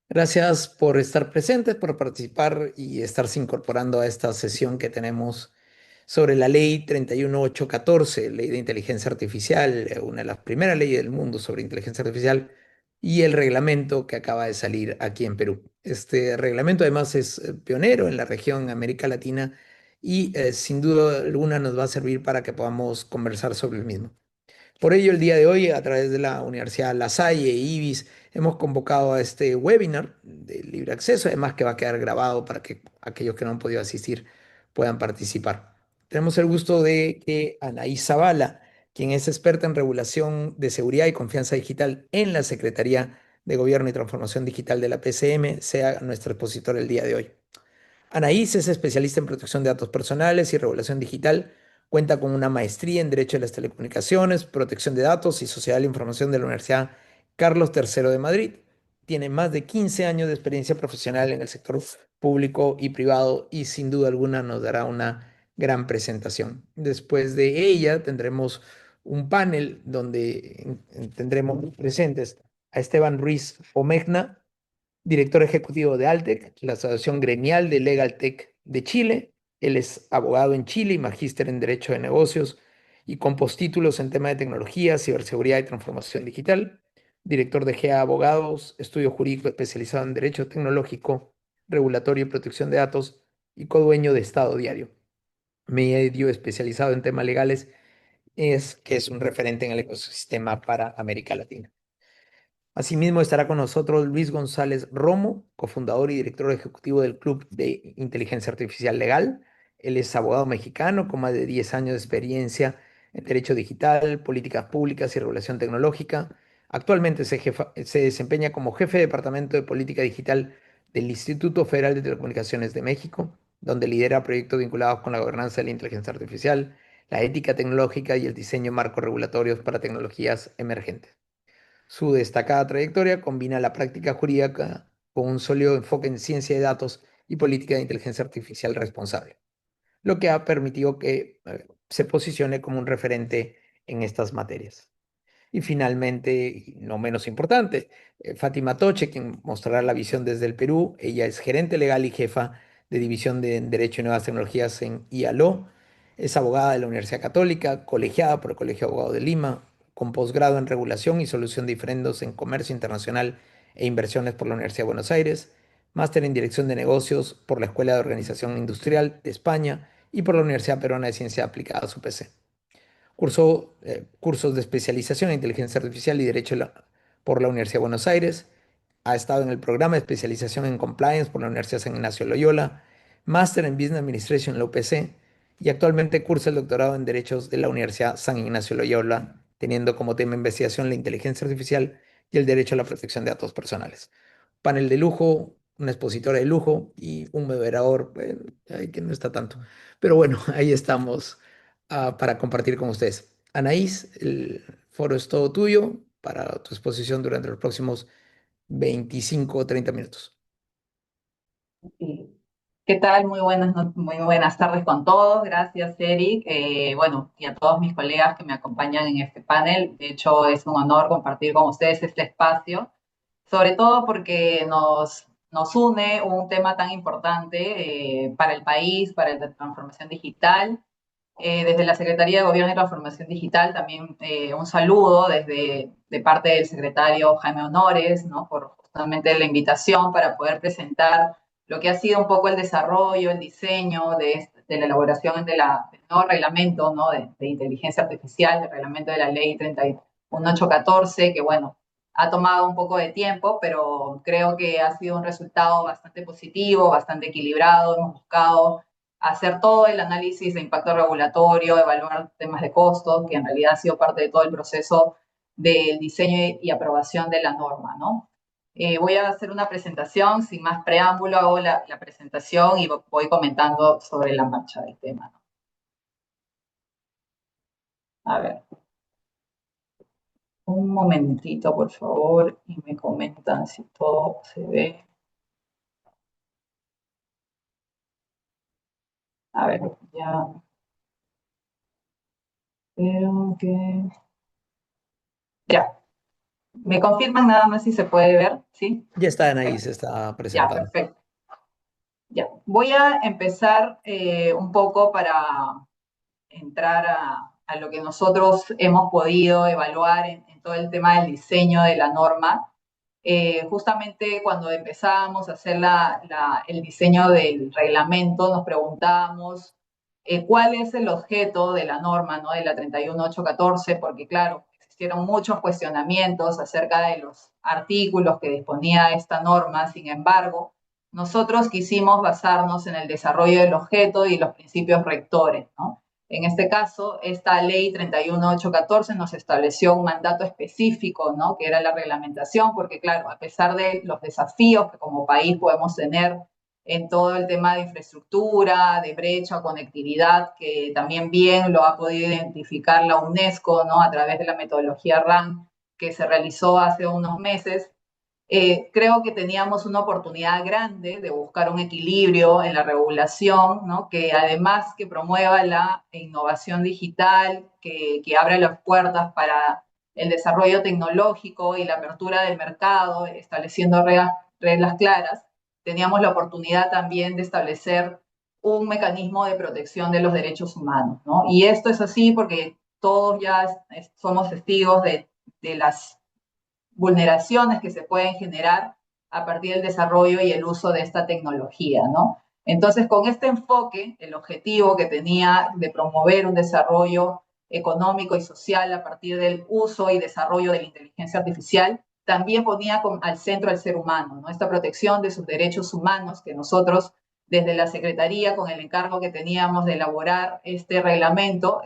Gracias por estar presentes, por participar y estarse incorporando a esta sesión que tenemos sobre la ley 31814, ley de inteligencia artificial, una de las primeras leyes del mundo sobre inteligencia artificial, y el reglamento que acaba de salir aquí en Perú. Este reglamento además es pionero en la región América Latina y sin duda alguna nos va a servir para que podamos conversar sobre el mismo. Por ello, el día de hoy, a través de la Universidad La Salle e IBIS, hemos convocado a este webinar de libre acceso, además que va a quedar grabado para que aquellos que no han podido asistir puedan participar. Tenemos el gusto de que Anaí Zavala, quien es experta en regulación de seguridad y confianza digital en la Secretaría de Gobierno y Transformación Digital de la PCM, sea nuestro expositor el día de hoy. Anaís es especialista en protección de datos personales y regulación digital. Cuenta con una maestría en Derecho de las Telecomunicaciones, Protección de Datos y Sociedad de la Información de la Universidad Carlos III de Madrid. Tiene más de 15 años de experiencia profesional en el sector público y privado y sin duda alguna nos dará una gran presentación. Después de ella tendremos un panel donde tendremos presentes a Esteban Ruiz Omegna, director ejecutivo de Altec, la Asociación Gremial de Legal Tech de Chile. Él es abogado en Chile y magíster en Derecho de Negocios y con postítulos en tema de tecnología, ciberseguridad y transformación digital. Director de GEA Abogados, estudio jurídico especializado en Derecho Tecnológico, Regulatorio y Protección de Datos y codueño de Estado Diario. Medio especializado en temas legales, que es un referente en el ecosistema para América Latina. Asimismo, estará con nosotros Luis González Romo, cofundador y director ejecutivo del Club de Inteligencia Artificial Legal. Él es abogado mexicano con más de 10 años de experiencia en derecho digital, políticas públicas y regulación tecnológica. Actualmente se desempeña como jefe de departamento de política digital del Instituto Federal de Telecomunicaciones de México, donde lidera proyectos vinculados con la gobernanza de la inteligencia artificial, la ética tecnológica y el diseño de marcos regulatorios para tecnologías emergentes. Su destacada trayectoria combina la práctica jurídica con un sólido enfoque en ciencia de datos y política de inteligencia artificial responsable, lo que ha permitido que se posicione como un referente en estas materias. Y finalmente, y no menos importante, Fátima Toche, quien mostrará la visión desde el Perú. Ella es gerente legal y jefa de División de Derecho y Nuevas Tecnologías en IALO. Es abogada de la Universidad Católica, colegiada por el Colegio de Abogados de Lima, con posgrado en Regulación y Solución de Diferendos en Comercio Internacional e Inversiones por la Universidad de Buenos Aires, máster en Dirección de Negocios por la Escuela de Organización Industrial de España y por la Universidad Peruana de Ciencias Aplicadas, UPC. Cursó cursos de especialización en inteligencia artificial y derecho por la Universidad de Buenos Aires. Ha estado en el programa de especialización en compliance por la Universidad San Ignacio de Loyola, máster en Business Administration en la UPC y actualmente cursa el doctorado en Derechos de la Universidad San Ignacio de Loyola, teniendo como tema de investigación la inteligencia artificial y el derecho a la protección de datos personales. Panel de lujo, una expositora de lujo y un moderador, que no está tanto. Pero bueno, ahí estamos para compartir con ustedes. Anaís, el foro es todo tuyo para tu exposición durante los próximos 25 o 30 minutos. Sí. ¿Qué tal? Muy buenas tardes con todos. Gracias, Eric. Bueno, y a todos mis colegas que me acompañan en este panel. De hecho, es un honor compartir con ustedes este espacio, sobre todo porque nos une un tema tan importante para el país, para la transformación digital. Desde la Secretaría de Gobierno y Transformación Digital también un saludo de parte del secretario Jaime Honores, ¿no? Por justamente la invitación para poder presentar lo que ha sido un poco el desarrollo, el diseño de la elaboración del nuevo reglamento, ¿no? De inteligencia artificial, el reglamento de la ley 31814, que bueno, ha tomado un poco de tiempo, pero creo que ha sido un resultado bastante positivo, bastante equilibrado. Hemos buscado hacer todo el análisis de impacto regulatorio, evaluar temas de costos, que en realidad ha sido parte de todo el proceso del diseño y aprobación de la norma, ¿no? Voy a hacer una presentación, sin más preámbulo, hago la presentación y voy comentando sobre la marcha del tema, ¿no? A ver, un momentito, por favor, y me comentan si todo se ve. A ver, ya creo que... Ya. ¿Me confirman nada más si se puede ver? ¿Sí? Ya están ahí, Perfecto. se está Ya, presentando. perfecto. Ya. Voy a empezar un poco para entrar a lo que nosotros hemos podido evaluar en todo el tema del diseño de la norma. Justamente cuando empezábamos a hacer el diseño del reglamento, nos preguntábamos cuál es el objeto de la norma, ¿no? De la 31814, porque claro, existieron muchos cuestionamientos acerca de los artículos que disponía esta norma. Sin embargo, nosotros quisimos basarnos en el desarrollo del objeto y los principios rectores, ¿no? En este caso, esta ley 31814 nos estableció un mandato específico, ¿no? Que era la reglamentación, porque claro, a pesar de los desafíos que como país podemos tener en todo el tema de infraestructura, de brecha o conectividad, que también bien lo ha podido identificar la UNESCO, ¿no? A través de la metodología RAN que se realizó hace unos meses, creo que teníamos una oportunidad grande de buscar un equilibrio en la regulación, ¿no? Que además que promueva la innovación digital, que abra las puertas para el desarrollo tecnológico y la apertura del mercado, estableciendo reglas claras, teníamos la oportunidad también de establecer un mecanismo de protección de los derechos humanos, ¿no? Y esto es así porque todos ya somos testigos de las vulneraciones que se pueden generar a partir del desarrollo y el uso de esta tecnología, ¿no? Entonces, con este enfoque, el objetivo que tenía de promover un desarrollo económico y social a partir del uso y desarrollo de la inteligencia artificial, también ponía al centro al ser humano, ¿no? Esta protección de sus derechos humanos que nosotros desde la Secretaría, con el encargo que teníamos de elaborar este reglamento,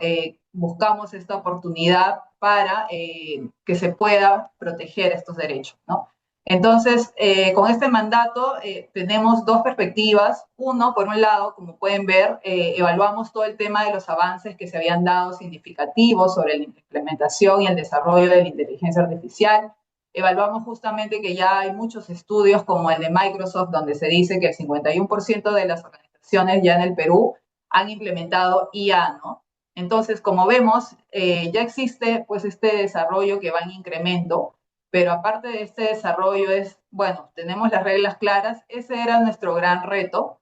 buscamos esta oportunidad para que se pueda proteger estos derechos, ¿no? Entonces, con este mandato tenemos dos perspectivas. Uno, por un lado, como pueden ver, evaluamos todo el tema de los avances que se habían dado significativos sobre la implementación y el desarrollo de la inteligencia artificial. Evaluamos justamente que ya hay muchos estudios como el de Microsoft, donde se dice que el 51% de las organizaciones ya en el Perú han implementado IA, ¿no? Entonces, como vemos, ya existe pues este desarrollo que va en incremento, pero aparte de este desarrollo es, bueno, tenemos las reglas claras, ese era nuestro gran reto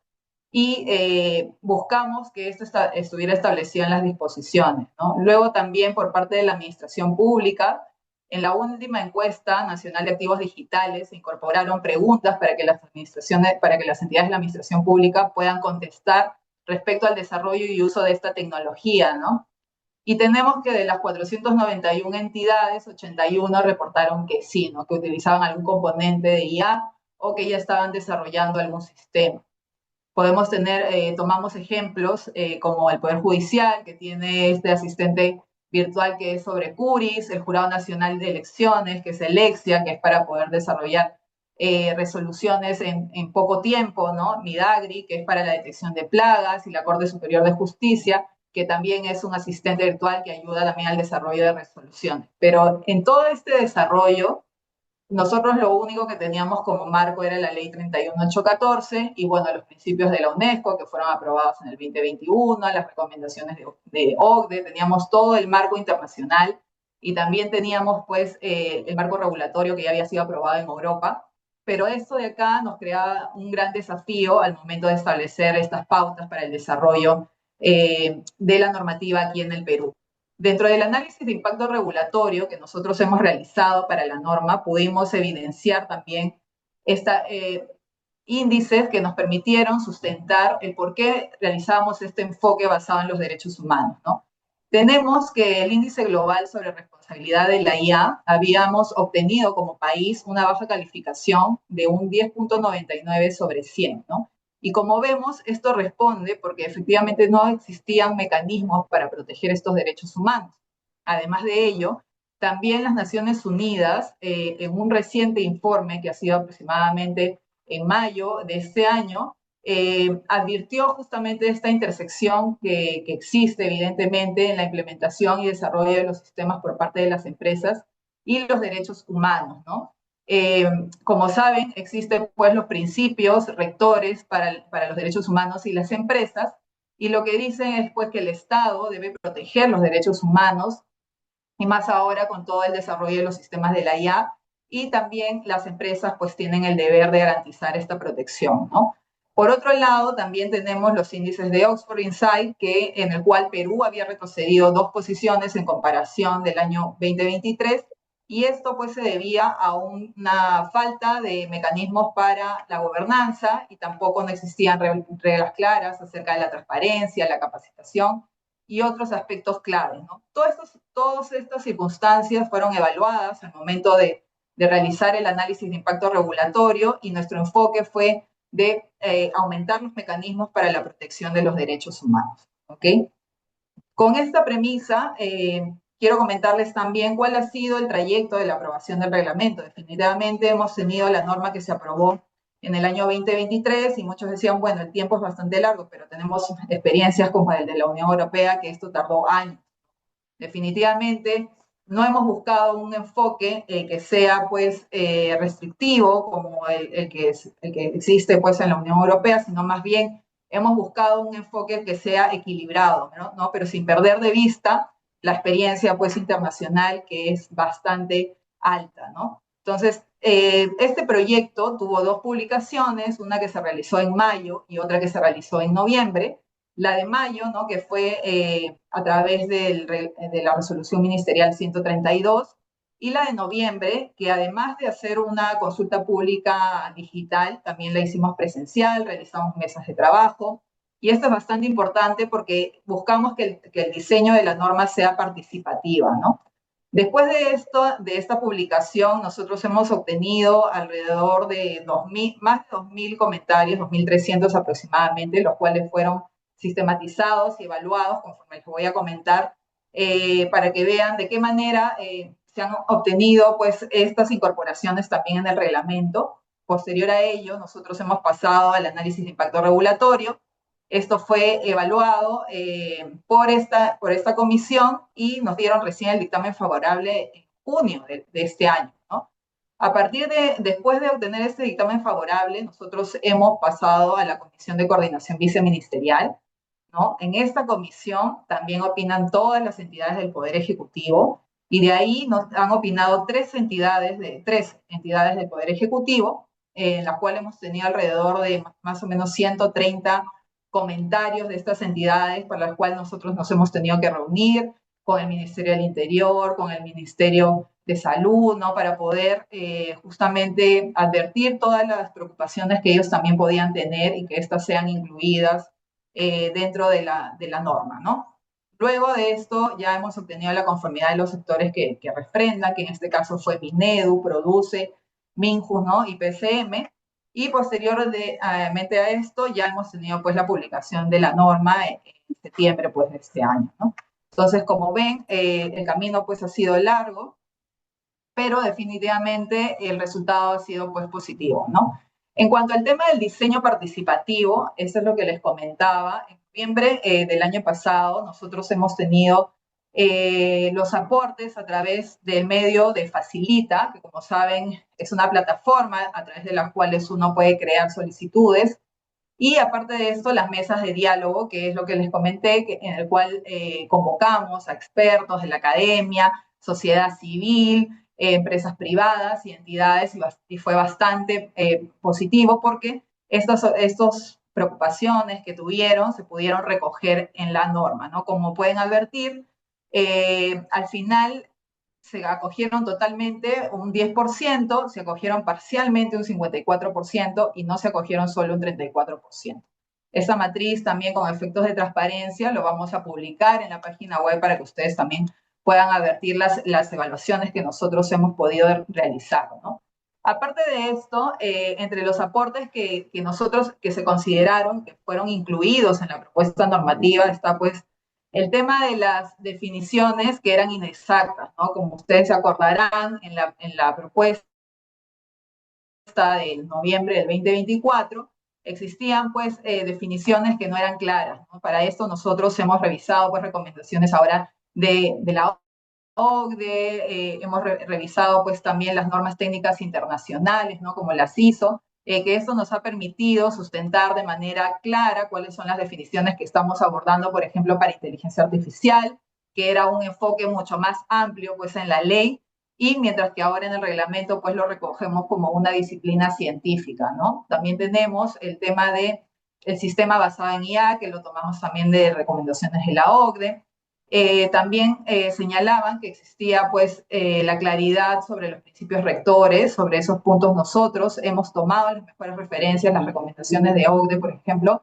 y buscamos que esto estuviera establecido en las disposiciones, ¿no? Luego también por parte de la administración pública, en la última encuesta nacional de activos digitales se incorporaron preguntas para que las administraciones, para que las entidades de la administración pública puedan contestar respecto al desarrollo y uso de esta tecnología, ¿no? Y tenemos que de las 491 entidades, 81 reportaron que sí, ¿no? Que utilizaban algún componente de IA o que ya estaban desarrollando algún sistema. Podemos tener, tomamos ejemplos como el Poder Judicial, que tiene este asistente virtual que es sobre Curis, el Jurado Nacional de Elecciones, que es Elexia, que es para poder desarrollar resoluciones en poco tiempo, ¿no? Midagri, que es para la detección de plagas, y la Corte Superior de Justicia, que también es un asistente virtual que ayuda también al desarrollo de resoluciones. Pero en todo este desarrollo, nosotros lo único que teníamos como marco era la ley 31814 y bueno, los principios de la UNESCO que fueron aprobados en el 2021, las recomendaciones de OCDE, teníamos todo el marco internacional y también teníamos pues el marco regulatorio que ya había sido aprobado en Europa, pero esto de acá nos creaba un gran desafío al momento de establecer estas pautas para el desarrollo de la normativa aquí en el Perú. Dentro del análisis de impacto regulatorio que nosotros hemos realizado para la norma, pudimos evidenciar también esta, índices que nos permitieron sustentar el por qué realizamos este enfoque basado en los derechos humanos, ¿no? Tenemos que el índice global sobre responsabilidad de la IA habíamos obtenido como país una baja calificación de un 10.99 sobre 100, ¿no? Y como vemos, esto responde porque efectivamente no existían mecanismos para proteger estos derechos humanos. Además de ello, también las Naciones Unidas, en un reciente informe que ha sido aproximadamente en mayo de este año, advirtió justamente esta intersección que existe evidentemente en la implementación y desarrollo de los sistemas por parte de las empresas y los derechos humanos, ¿no? Como saben, existen pues los principios rectores para los derechos humanos y las empresas, y lo que dicen es pues que el Estado debe proteger los derechos humanos, y más ahora con todo el desarrollo de los sistemas de la IA, y también las empresas pues tienen el deber de garantizar esta protección, ¿no? Por otro lado, también tenemos los índices de Oxford Insight, en el cual Perú había retrocedido 2 posiciones en comparación del año 2023, y esto pues se debía a una falta de mecanismos para la gobernanza y tampoco no existían reglas claras acerca de la transparencia, la capacitación y otros aspectos claves, ¿no? Todas estas circunstancias fueron evaluadas al momento de realizar el análisis de impacto regulatorio y nuestro enfoque fue de aumentar los mecanismos para la protección de los derechos humanos. ¿Ok? Con esta premisa, quiero comentarles también cuál ha sido el trayecto de la aprobación del reglamento. Definitivamente hemos tenido la norma que se aprobó en el año 2023 y muchos decían, bueno, el tiempo es bastante largo, pero tenemos experiencias como el de la Unión Europea, que esto tardó años. Definitivamente no hemos buscado un enfoque que sea pues restrictivo como el que existe pues en la Unión Europea, sino más bien hemos buscado un enfoque que sea equilibrado, ¿no? Pero sin perder de vista la experiencia pues internacional que es bastante alta, ¿no? Entonces, este proyecto tuvo 2 publicaciones, una que se realizó en mayo y otra que se realizó en noviembre. La de mayo, ¿no? Que fue a través de la resolución ministerial 132, y la de noviembre, que además de hacer una consulta pública digital, también la hicimos presencial, realizamos mesas de trabajo, y esto es bastante importante porque buscamos que el diseño de la norma sea participativa, ¿no? Después de esto, de esta publicación, nosotros hemos obtenido alrededor de 2000, más de 2.000 comentarios, 2.300 aproximadamente, los cuales fueron sistematizados y evaluados, conforme les voy a comentar, para que vean de qué manera se han obtenido pues, estas incorporaciones también en el reglamento. Posterior a ello, nosotros hemos pasado al análisis de impacto regulatorio. Esto fue evaluado por esta comisión y nos dieron recién el dictamen favorable en junio de este año, ¿no? Después de obtener este dictamen favorable, nosotros hemos pasado a la Comisión de Coordinación Viceministerial, ¿no? En esta comisión también opinan todas las entidades del Poder Ejecutivo y de ahí nos han opinado tres entidades del Poder Ejecutivo, en las cuales hemos tenido alrededor de más o menos 130 comentarios de estas entidades para las cuales nosotros nos hemos tenido que reunir con el Ministerio del Interior, con el Ministerio de Salud, ¿no? Para poder justamente advertir todas las preocupaciones que ellos también podían tener y que éstas sean incluidas dentro de la norma, ¿no? Luego de esto ya hemos obtenido la conformidad de los sectores que refrendan, que en este caso fue Minedu, Produce, Minjus, ¿no? Y PCM, y posteriormente a esto ya hemos tenido pues la publicación de la norma en septiembre pues de este año, ¿no? Entonces, como ven, el camino pues ha sido largo, pero definitivamente el resultado ha sido pues positivo, ¿no? En cuanto al tema del diseño participativo, eso es lo que les comentaba. En noviembre del año pasado nosotros hemos tenido los aportes a través del medio de Facilita, que como saben es una plataforma a través de las cuales uno puede crear solicitudes. Y aparte de esto, las mesas de diálogo, que es lo que les comenté, en el cual convocamos a expertos de la academia, sociedad civil, empresas privadas y entidades, y fue bastante positivo porque estas preocupaciones que tuvieron se pudieron recoger en la norma, ¿no? Como pueden advertir, al final se acogieron totalmente un 10%, se acogieron parcialmente un 54% y no se acogieron solo un 34%. Esa matriz también con efectos de transparencia lo vamos a publicar en la página web para que ustedes también puedan advertir las evaluaciones que nosotros hemos podido realizar, ¿no? Aparte de esto, entre los aportes que se consideraron, que fueron incluidos en la propuesta normativa, está pues el tema de las definiciones que eran inexactas, ¿no? Como ustedes se acordarán, en la propuesta de noviembre del 2024 existían pues definiciones que no eran claras, ¿no? Para esto nosotros hemos revisado pues recomendaciones ahora de la OCDE, hemos revisado pues también las normas técnicas internacionales, ¿no? Como las ISO, que eso nos ha permitido sustentar de manera clara cuáles son las definiciones que estamos abordando, por ejemplo, para inteligencia artificial, que era un enfoque mucho más amplio pues en la ley, y mientras que ahora en el reglamento pues lo recogemos como una disciplina científica, ¿no? También tenemos el tema de el sistema basado en IA, que lo tomamos también de recomendaciones de la OCDE. También señalaban que existía pues la claridad sobre los principios rectores, sobre esos puntos nosotros hemos tomado las mejores referencias, las recomendaciones de OCDE, por ejemplo,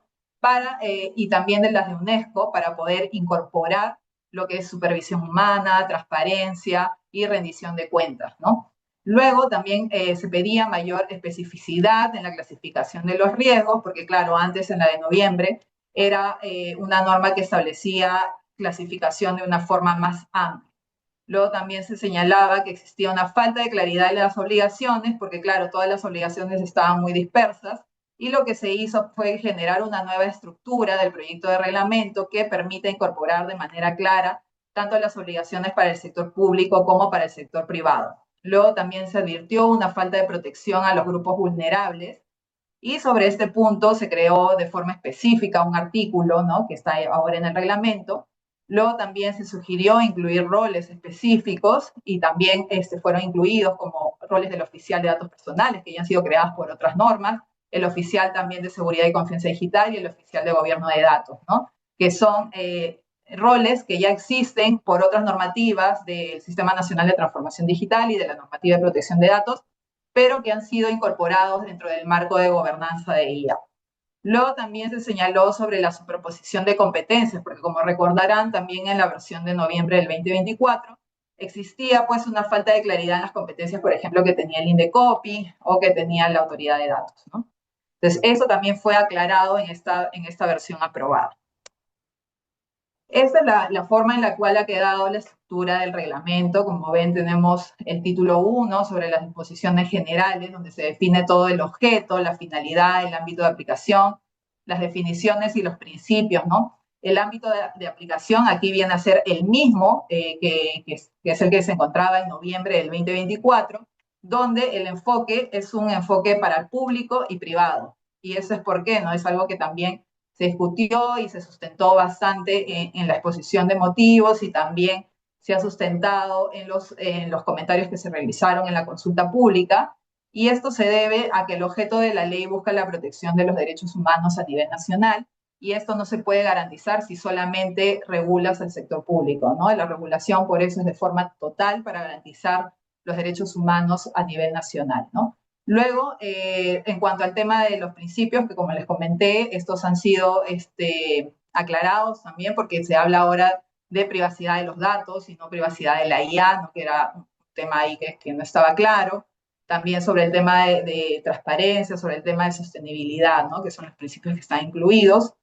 y también de las de UNESCO, para poder incorporar lo que es supervisión humana, transparencia y rendición de cuentas, ¿no? Luego también se pedía mayor especificidad en la clasificación de los riesgos, porque claro, antes en la de noviembre era una norma que establecía clasificación de una forma más amplia. Luego también se señalaba que existía una falta de claridad en las obligaciones, porque claro, todas las obligaciones estaban muy dispersas, y lo que se hizo fue generar una nueva estructura del proyecto de reglamento que permite incorporar de manera clara tanto las obligaciones para el sector público como para el sector privado. Luego también se advirtió una falta de protección a los grupos vulnerables, y sobre este punto se creó de forma específica un artículo, ¿no?, que está ahora en el reglamento. Luego también se sugirió incluir roles específicos y también fueron incluidos como roles del oficial de datos personales, que ya han sido creados por otras normas, el oficial también de seguridad y confianza digital y el oficial de gobierno de datos, ¿no?, que son roles que ya existen por otras normativas del Sistema Nacional de Transformación Digital y de la normativa de protección de datos, pero que han sido incorporados dentro del marco de gobernanza de IA. Luego también se señaló sobre la superposición de competencias, porque como recordarán, también en la versión de noviembre del 2024 existía pues una falta de claridad en las competencias, por ejemplo, que tenía el INDECOPI o que tenía la autoridad de datos, ¿no? Entonces, eso también fue aclarado en esta versión aprobada. Esta es la forma en la cual ha quedado la estructura del reglamento. Como ven, tenemos el título 1 sobre las disposiciones generales, donde se define todo el objeto, la finalidad, el ámbito de aplicación, las definiciones y los principios, ¿no? El ámbito de aplicación aquí viene a ser el mismo, que es el que se encontraba en noviembre del 2024, donde el enfoque es un enfoque para el público y privado. Y eso es por qué, ¿no? Es algo que también se discutió y se sustentó bastante en la exposición de motivos, y también se ha sustentado en los comentarios que se realizaron en la consulta pública. Y esto se debe a que el objeto de la ley busca la protección de los derechos humanos a nivel nacional, y esto no se puede garantizar si solamente regulas el sector público, ¿no? La regulación, por eso, es de forma total para garantizar los derechos humanos a nivel nacional, ¿no? Luego, en cuanto al tema de los principios, que como les comenté, estos han sido aclarados también, porque se habla ahora de privacidad de los datos y no privacidad de la IA, ¿no?, que era un tema ahí que no estaba claro. También sobre el tema de transparencia, sobre el tema de sostenibilidad, ¿no?, que son los principios que están incluidos.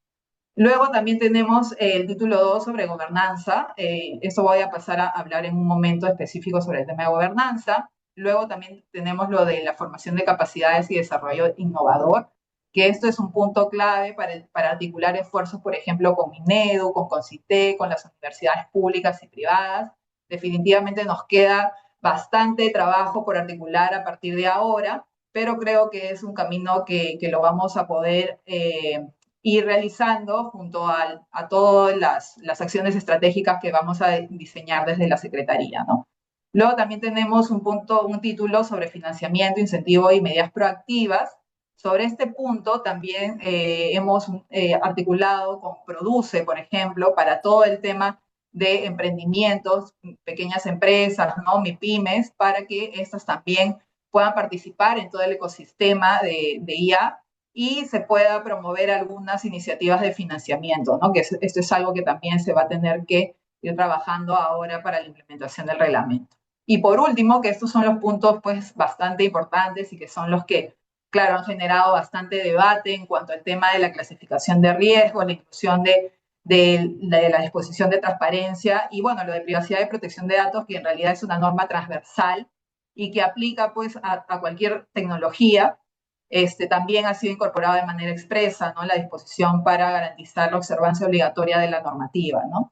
Luego también tenemos el título 2 sobre gobernanza. Eso voy a pasar a hablar en un momento específico sobre el tema de gobernanza. Luego también tenemos lo de la formación de capacidades y desarrollo innovador, que esto es un punto clave para articular esfuerzos, por ejemplo, con Minedu, con CONCITE, con las universidades públicas y privadas. Definitivamente nos queda bastante trabajo por articular a partir de ahora, pero creo que es un camino que lo vamos a poder ir realizando junto a todas las acciones estratégicas que vamos a diseñar desde la Secretaría, ¿no? Luego también tenemos un título sobre financiamiento, incentivo y medidas proactivas. Sobre este punto también hemos articulado con Produce, por ejemplo, para todo el tema de emprendimientos, pequeñas empresas, ¿no?, MIPYMES, para que estas también puedan participar en todo el ecosistema de IA y se pueda promover algunas iniciativas de financiamiento, ¿no?, que esto es algo que también se va a tener que ir trabajando ahora para la implementación del reglamento. Y por último, que estos son los puntos pues bastante importantes y que son los que, claro, han generado bastante debate en cuanto al tema de la clasificación de riesgos, la inclusión de la disposición de transparencia y, bueno, lo de privacidad y protección de datos, que en realidad es una norma transversal y que aplica pues a cualquier tecnología. También ha sido incorporado de manera expresa, ¿no?, la disposición para garantizar la observancia obligatoria de la normativa, ¿no?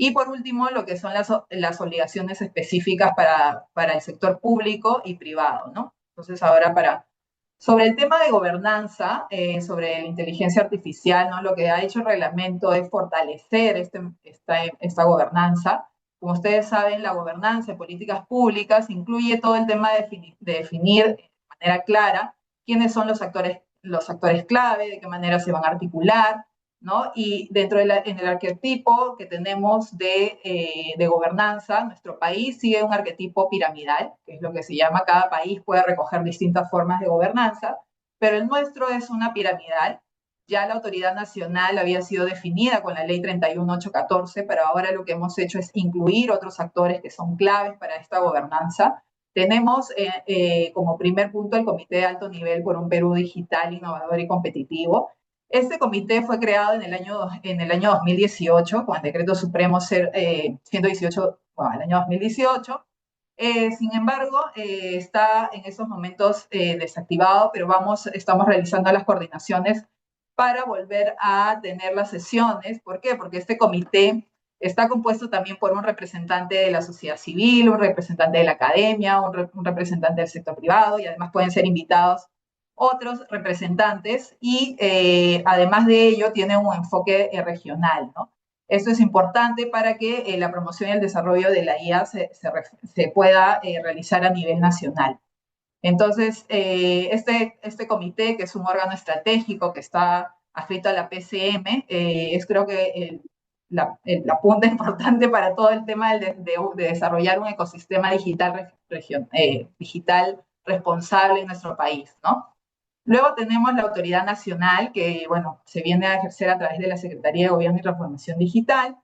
Y por último, lo que son las obligaciones específicas para el sector público y privado, ¿no? Entonces, ahora sobre el tema de gobernanza, sobre la inteligencia artificial, ¿no?, lo que ha hecho el reglamento es fortalecer esta gobernanza, Como ustedes saben, la gobernanza de políticas públicas incluye todo el tema de definir de manera clara quiénes son los actores clave, de qué manera se van a articular, ¿no? Y dentro en el arquetipo que tenemos de gobernanza, nuestro país sigue un arquetipo piramidal, que es lo que se llama, cada país puede recoger distintas formas de gobernanza, pero el nuestro es una piramidal. Ya la autoridad nacional había sido definida con la ley 31814, pero ahora lo que hemos hecho es incluir otros actores que son claves para esta gobernanza. Tenemos como primer punto el Comité de Alto Nivel por un Perú Digital, Innovador y Competitivo. Este comité fue creado en el año 2018 con el Decreto Supremo 118, bueno, el año 2018. Sin embargo, está en esos momentos desactivado, pero estamos realizando las coordinaciones para volver a tener las sesiones. ¿Por qué? Porque este comité está compuesto también por un representante de la sociedad civil, un representante de la academia, un representante del sector privado, y además pueden ser invitados otros representantes, y además de ello tiene un enfoque regional, ¿no? Esto es importante para que la promoción y el desarrollo de la IA se pueda realizar a nivel nacional. Entonces, este comité, que es un órgano estratégico que está adscrito a la PCM, es creo que la punta importante para todo el tema de desarrollar un ecosistema digital responsable en nuestro país, ¿no? Luego tenemos la Autoridad Nacional, que, bueno, se viene a ejercer a través de la Secretaría de Gobierno y Transformación Digital.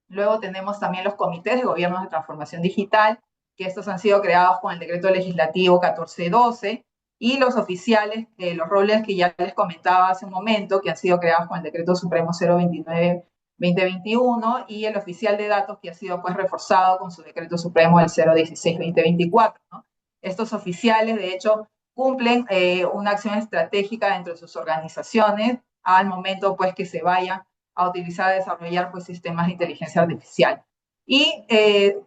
Luego tenemos también los comités de gobiernos de transformación digital, que estos han sido creados con el decreto legislativo 1412, y los oficiales, los roles que ya les comentaba hace un momento, que han sido creados con el decreto supremo 029-2021, y el oficial de datos, que ha sido pues reforzado con su decreto supremo el 016-2024, ¿no? Estos oficiales, de hecho, cumplen una acción estratégica dentro de sus organizaciones al momento pues que se vaya a utilizar, a desarrollar pues, sistemas de inteligencia artificial. Y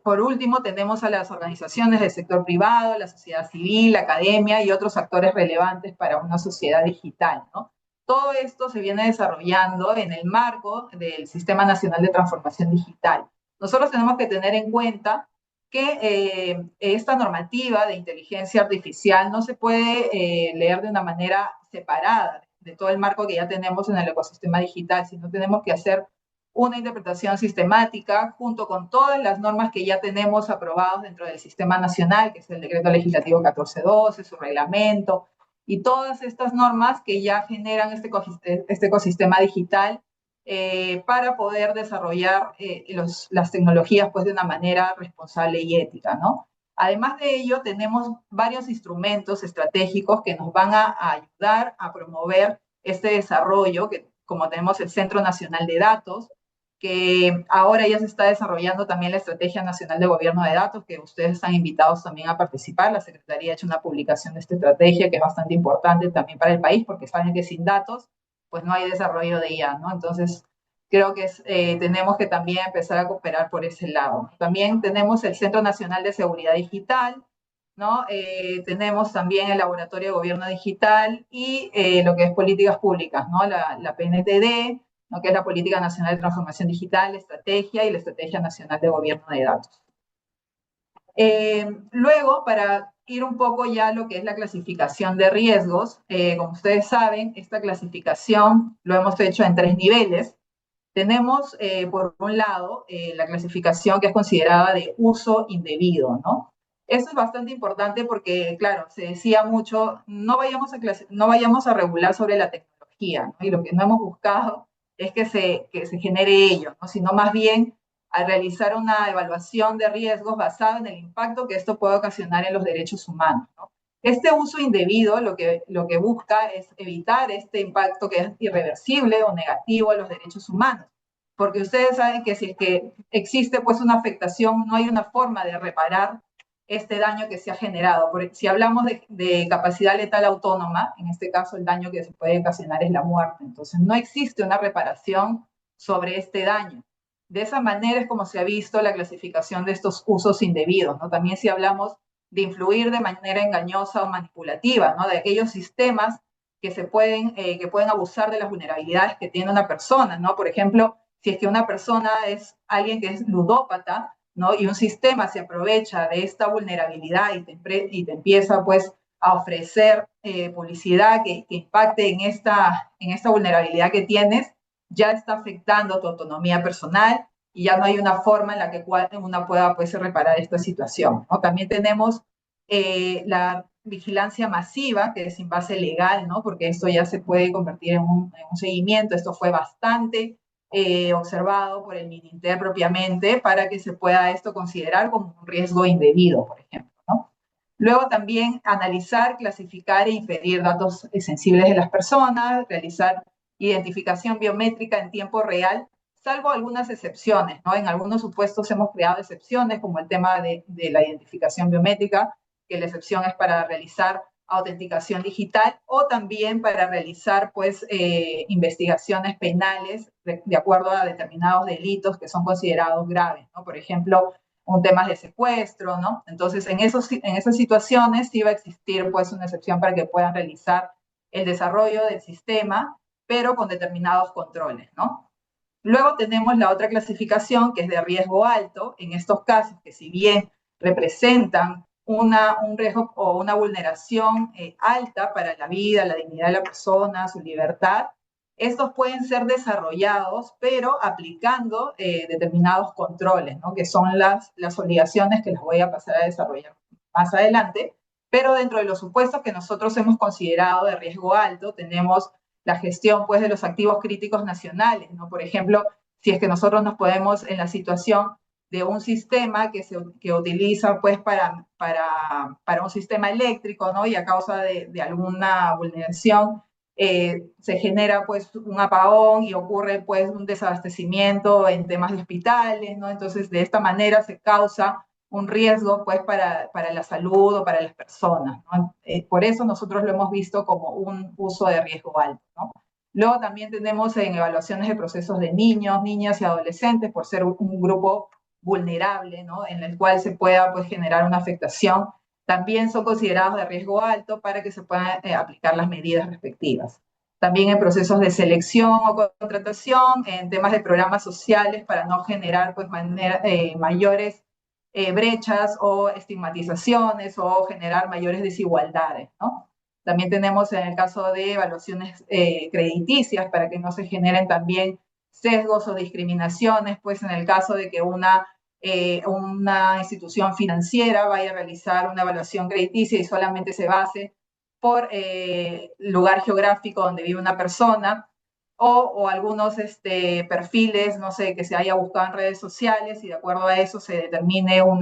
por último, tenemos a las organizaciones del sector privado, la sociedad civil, la academia y otros actores relevantes para una sociedad digital, ¿no? Todo esto se viene desarrollando en el marco del Sistema Nacional de Transformación Digital. Nosotros tenemos que tener en cuenta que esta normativa de inteligencia artificial no se puede leer de una manera separada de todo el marco que ya tenemos en el ecosistema digital, sino tenemos que hacer una interpretación sistemática junto con todas las normas que ya tenemos aprobadas dentro del sistema nacional, que es el decreto legislativo 1412, su reglamento, y todas estas normas que ya generan este ecosistema digital para poder desarrollar las tecnologías pues, de una manera responsable y ética, ¿no? Además de ello, tenemos varios instrumentos estratégicos que nos van a ayudar a promover este desarrollo, que como tenemos el Centro Nacional de Datos, que ahora ya se está desarrollando también la Estrategia Nacional de Gobierno de Datos, que ustedes están invitados también a participar. La Secretaría ha hecho una publicación de esta estrategia que es bastante importante también para el país, porque saben que sin datos, pues no hay desarrollo de IA, ¿no? Entonces, creo que tenemos que también empezar a cooperar por ese lado. También tenemos el Centro Nacional de Seguridad Digital, ¿no? Tenemos también el Laboratorio de Gobierno Digital y lo que es políticas públicas, ¿no? La PNTD, ¿no? Que es la Política Nacional de Transformación Digital, la Estrategia y la Estrategia Nacional de Gobierno de Datos. Luego, para ir un poco ya a lo que es la clasificación de riesgos, como ustedes saben, esta clasificación lo hemos hecho en 3 niveles. Tenemos, por un lado, la clasificación que es considerada de uso indebido, ¿no? Eso es bastante importante porque, claro, se decía mucho, no vayamos a regular sobre la tecnología, ¿no? Y lo que no hemos buscado es que se genere ello, ¿no? Sino más bien a realizar una evaluación de riesgos basada en el impacto que esto puede ocasionar en los derechos humanos, ¿no? Este uso indebido lo que busca es evitar este impacto que es irreversible o negativo a los derechos humanos, porque ustedes saben que si es que existe pues una afectación, no hay una forma de reparar este daño que se ha generado. Si hablamos de capacidad letal autónoma, en este caso el daño que se puede ocasionar es la muerte. Entonces no existe una reparación sobre este daño. De esa manera es como se ha visto la clasificación de estos usos indebidos, ¿no? También si hablamos de influir de manera engañosa o manipulativa, ¿no? De aquellos sistemas que pueden abusar de las vulnerabilidades que tiene una persona, ¿no? Por ejemplo, si es que una persona es alguien que es ludópata, ¿no? Y un sistema se aprovecha de esta vulnerabilidad y te empieza pues a ofrecer publicidad que impacte en esta vulnerabilidad que tienes, ya está afectando tu autonomía personal y ya no hay una forma en la que una pueda pues, reparar esta situación, ¿no? También tenemos la vigilancia masiva, que es sin base legal, ¿no? Porque esto ya se puede convertir en un seguimiento. Esto fue bastante observado por el Mininter propiamente para que se pueda esto considerar como un riesgo indebido, por ejemplo, ¿no? Luego también analizar, clasificar e inferir datos sensibles de las personas, realizar identificación biométrica en tiempo real, salvo algunas excepciones, ¿no? En algunos supuestos hemos creado excepciones, como el tema de la identificación biométrica, que la excepción es para realizar autenticación digital o también para realizar pues investigaciones penales de acuerdo a determinados delitos que son considerados graves, ¿no? Por ejemplo, un tema de secuestro, ¿no? Entonces, en esas situaciones sí va a existir pues una excepción para que puedan realizar el desarrollo del sistema, pero con determinados controles, ¿no? Luego tenemos la otra clasificación que es de riesgo alto, en estos casos que si bien representan un riesgo o una vulneración alta para la vida, la dignidad de la persona, su libertad, estos pueden ser desarrollados, pero aplicando determinados controles, ¿no? Que son las obligaciones que les voy a pasar a desarrollar más adelante, pero dentro de los supuestos que nosotros hemos considerado de riesgo alto, tenemos la gestión pues, de los activos críticos nacionales, ¿no? Por ejemplo, si es que nosotros nos podemos en la situación de un sistema que utiliza pues, para un sistema eléctrico, ¿no? Y a causa de alguna vulneración se genera pues un apagón y ocurre pues un desabastecimiento en temas de hospitales, ¿no? Entonces, de esta manera se causa un riesgo pues para la salud o para las personas, ¿no? Por eso nosotros lo hemos visto como un uso de riesgo alto, ¿no? Luego también tenemos en evaluaciones de procesos de niños, niñas y adolescentes por ser un grupo vulnerable, ¿no? En el cual se pueda pues generar una afectación, también son considerados de riesgo alto para que se puedan aplicar las medidas respectivas. También en procesos de selección o contratación, en temas de programas sociales para no generar pues, mayores brechas o estigmatizaciones o generar mayores desigualdades, ¿no? También tenemos en el caso de evaluaciones crediticias para que no se generen también sesgos o discriminaciones, pues en el caso de que una institución financiera vaya a realizar una evaluación crediticia y solamente se base por lugar geográfico donde vive una persona, o algunos perfiles, no sé, que se haya buscado en redes sociales y de acuerdo a eso se determine o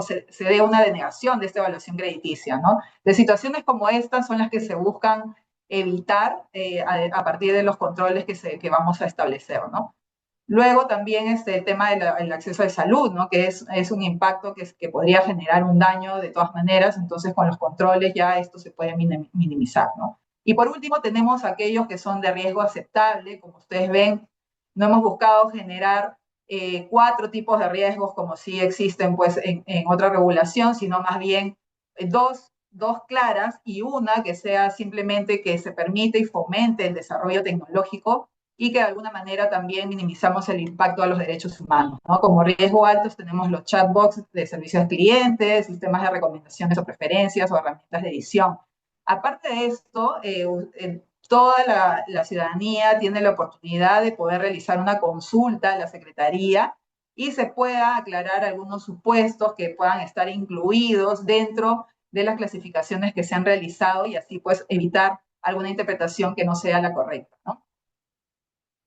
se dé una denegación de esta evaluación crediticia, ¿no? De situaciones como estas son las que se buscan evitar a partir de los controles que vamos a establecer, ¿no? Luego también el tema del acceso a salud, ¿no? Que es un impacto que podría generar un daño de todas maneras, entonces con los controles ya esto se puede minimizar, ¿no? Y por último tenemos aquellos que son de riesgo aceptable, como ustedes ven, no hemos buscado generar 4 tipos de riesgos como sí existen pues en otra regulación, sino más bien dos claras y una que sea simplemente que se permite y fomente el desarrollo tecnológico y que de alguna manera también minimizamos el impacto a los derechos humanos, ¿no? Como riesgo altos tenemos los chatbots de servicios al cliente, sistemas de recomendaciones o preferencias o herramientas de edición. Aparte de esto, toda la ciudadanía tiene la oportunidad de poder realizar una consulta a la Secretaría y se pueda aclarar algunos supuestos que puedan estar incluidos dentro de las clasificaciones que se han realizado y así pues evitar alguna interpretación que no sea la correcta, ¿no?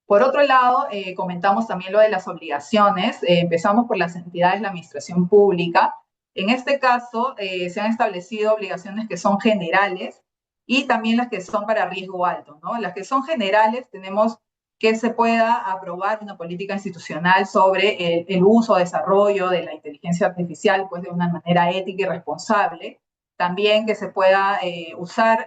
Por otro lado, comentamos también lo de las obligaciones. Empezamos por las entidades de la administración pública. En este caso, se han establecido obligaciones que son generales y también las que son para riesgo alto, ¿no? Las que son generales tenemos que se pueda aprobar una política institucional sobre el uso o desarrollo de la inteligencia artificial pues, de una manera ética y responsable. También que se pueda usar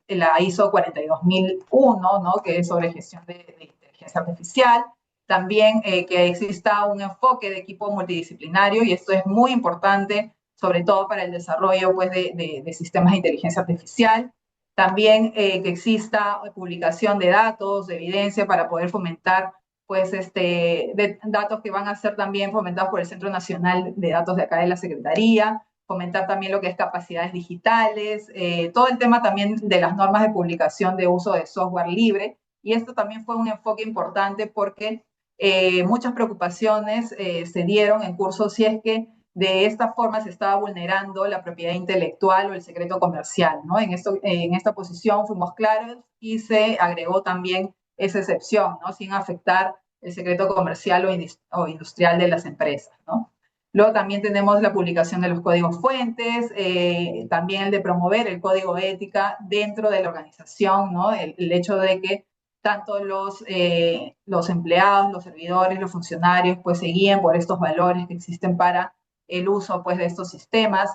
la ISO 42001, ¿no? Que es sobre gestión de inteligencia artificial. También que exista un enfoque de equipo multidisciplinario, y esto es muy importante, sobre todo para el desarrollo pues, de sistemas de inteligencia artificial. También que exista publicación de datos, de evidencia para poder fomentar pues de datos que van a ser también fomentados por el Centro Nacional de Datos de acá de la Secretaría, fomentar también lo que es capacidades digitales, todo el tema también de las normas de publicación de uso de software libre. Y esto también fue un enfoque importante porque muchas preocupaciones se dieron en curso si es que de esta forma se estaba vulnerando la propiedad intelectual o el secreto comercial, ¿no? En esta posición fuimos claros y se agregó también esa excepción, ¿no? Sin afectar el secreto comercial o industrial de las empresas, ¿no? Luego también tenemos la publicación de los códigos fuentes, también el de promover el código de ética dentro de la organización, ¿no? El hecho de que tanto los empleados, los servidores, los funcionarios, pues se guíen por estos valores que existen para el uso, pues, de estos sistemas.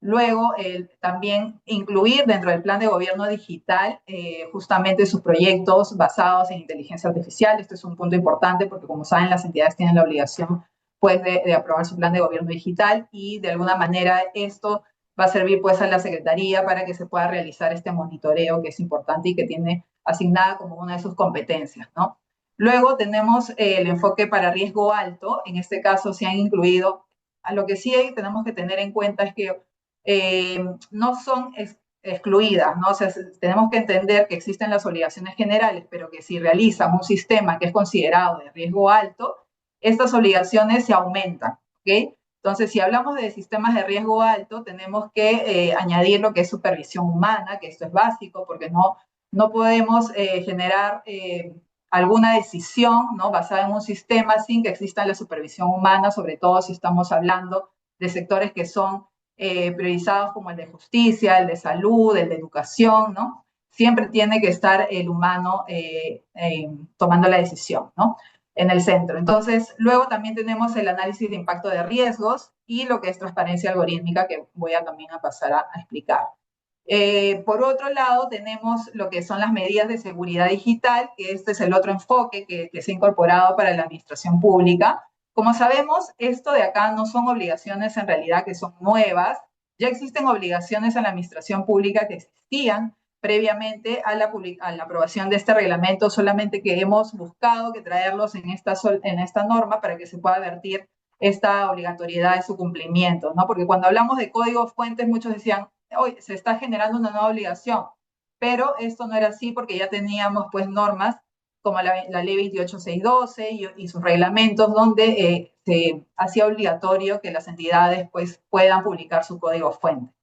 Luego, también incluir dentro del plan de gobierno digital justamente sus proyectos basados en inteligencia artificial. Este es un punto importante porque, como saben, las entidades tienen la obligación pues, de aprobar su plan de gobierno digital y de alguna manera esto va a servir pues a la Secretaría para que se pueda realizar este monitoreo que es importante y que tiene asignada como una de sus competencias, ¿no? Luego tenemos el enfoque para riesgo alto. En este caso se han incluido, a lo que sí tenemos que tener en cuenta es que no son excluidas, ¿no? O sea, tenemos que entender que existen las obligaciones generales, pero que si realizan un sistema que es considerado de riesgo alto, estas obligaciones se aumentan, ¿ok? Entonces, si hablamos de sistemas de riesgo alto, tenemos que añadir lo que es supervisión humana, que esto es básico, porque no podemos generar alguna decisión, ¿no? Basada en un sistema sin que exista la supervisión humana, sobre todo si estamos hablando de sectores que son priorizados como el de justicia, el de salud, el de educación, ¿no? Siempre tiene que estar el humano tomando la decisión, ¿no? En el centro. Entonces, luego también tenemos el análisis de impacto de riesgos y lo que es transparencia algorítmica, que voy a también a pasar a explicar. Por otro lado, tenemos lo que son las medidas de seguridad digital, que este es el otro enfoque que se ha incorporado para la administración pública. Como sabemos, esto de acá no son obligaciones en realidad que son nuevas, ya existen obligaciones en la administración pública que existían previamente a la aprobación de este reglamento, solamente que hemos buscado que traerlos en esta norma para que se pueda vertir esta obligatoriedad de su cumplimiento, ¿no? Porque cuando hablamos de códigos fuentes, muchos decían, hoy se está generando una nueva obligación, pero esto no era así porque ya teníamos pues normas como la ley 28612 y sus reglamentos donde se hacía obligatorio que las entidades pues puedan publicar su código fuente.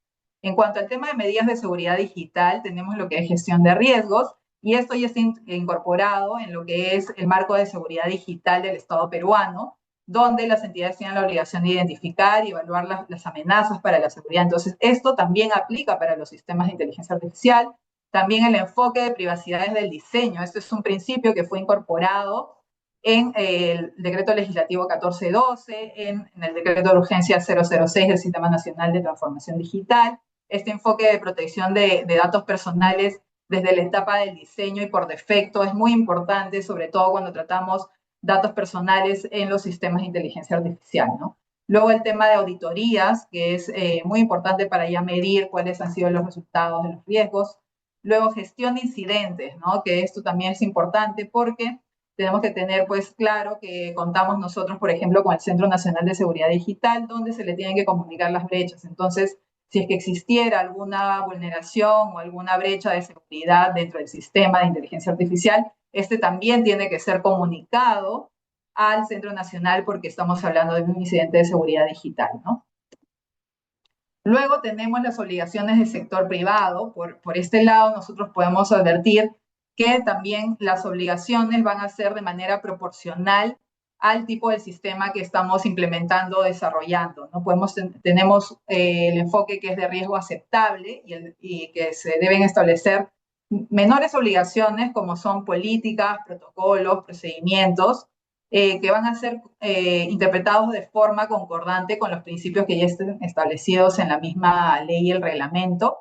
En cuanto al tema de medidas de seguridad digital, tenemos lo que es gestión de riesgos y esto ya está incorporado en lo que es el marco de seguridad digital del Estado peruano, donde las entidades tienen la obligación de identificar y evaluar las amenazas para la seguridad. Entonces, esto también aplica para los sistemas de inteligencia artificial. También el enfoque de privacidad desde el diseño. Este es un principio que fue incorporado en el decreto legislativo 1412, en el decreto de urgencia 006 del Sistema Nacional de Transformación Digital. Este enfoque de protección de datos personales desde la etapa del diseño y por defecto es muy importante, sobre todo cuando tratamos datos personales en los sistemas de inteligencia artificial, ¿no? Luego el tema de auditorías, que es muy importante para ya medir cuáles han sido los resultados de los riesgos. Luego gestión de incidentes, ¿no? Que esto también es importante porque tenemos que tener pues claro que contamos nosotros, por ejemplo, con el Centro Nacional de Seguridad Digital, donde se le tienen que comunicar las brechas. Entonces, si es que existiera alguna vulneración o alguna brecha de seguridad dentro del sistema de inteligencia artificial, este también tiene que ser comunicado al Centro Nacional porque estamos hablando de un incidente de seguridad digital, ¿no? Luego tenemos las obligaciones del sector privado. Por este lado, nosotros podemos advertir que también las obligaciones van a ser de manera proporcional al tipo de sistema que estamos implementando o desarrollando, ¿no? Tenemos el enfoque que es de riesgo aceptable y que se deben establecer menores obligaciones como son políticas, protocolos, procedimientos, que van a ser interpretados de forma concordante con los principios que ya estén establecidos en la misma ley y el reglamento.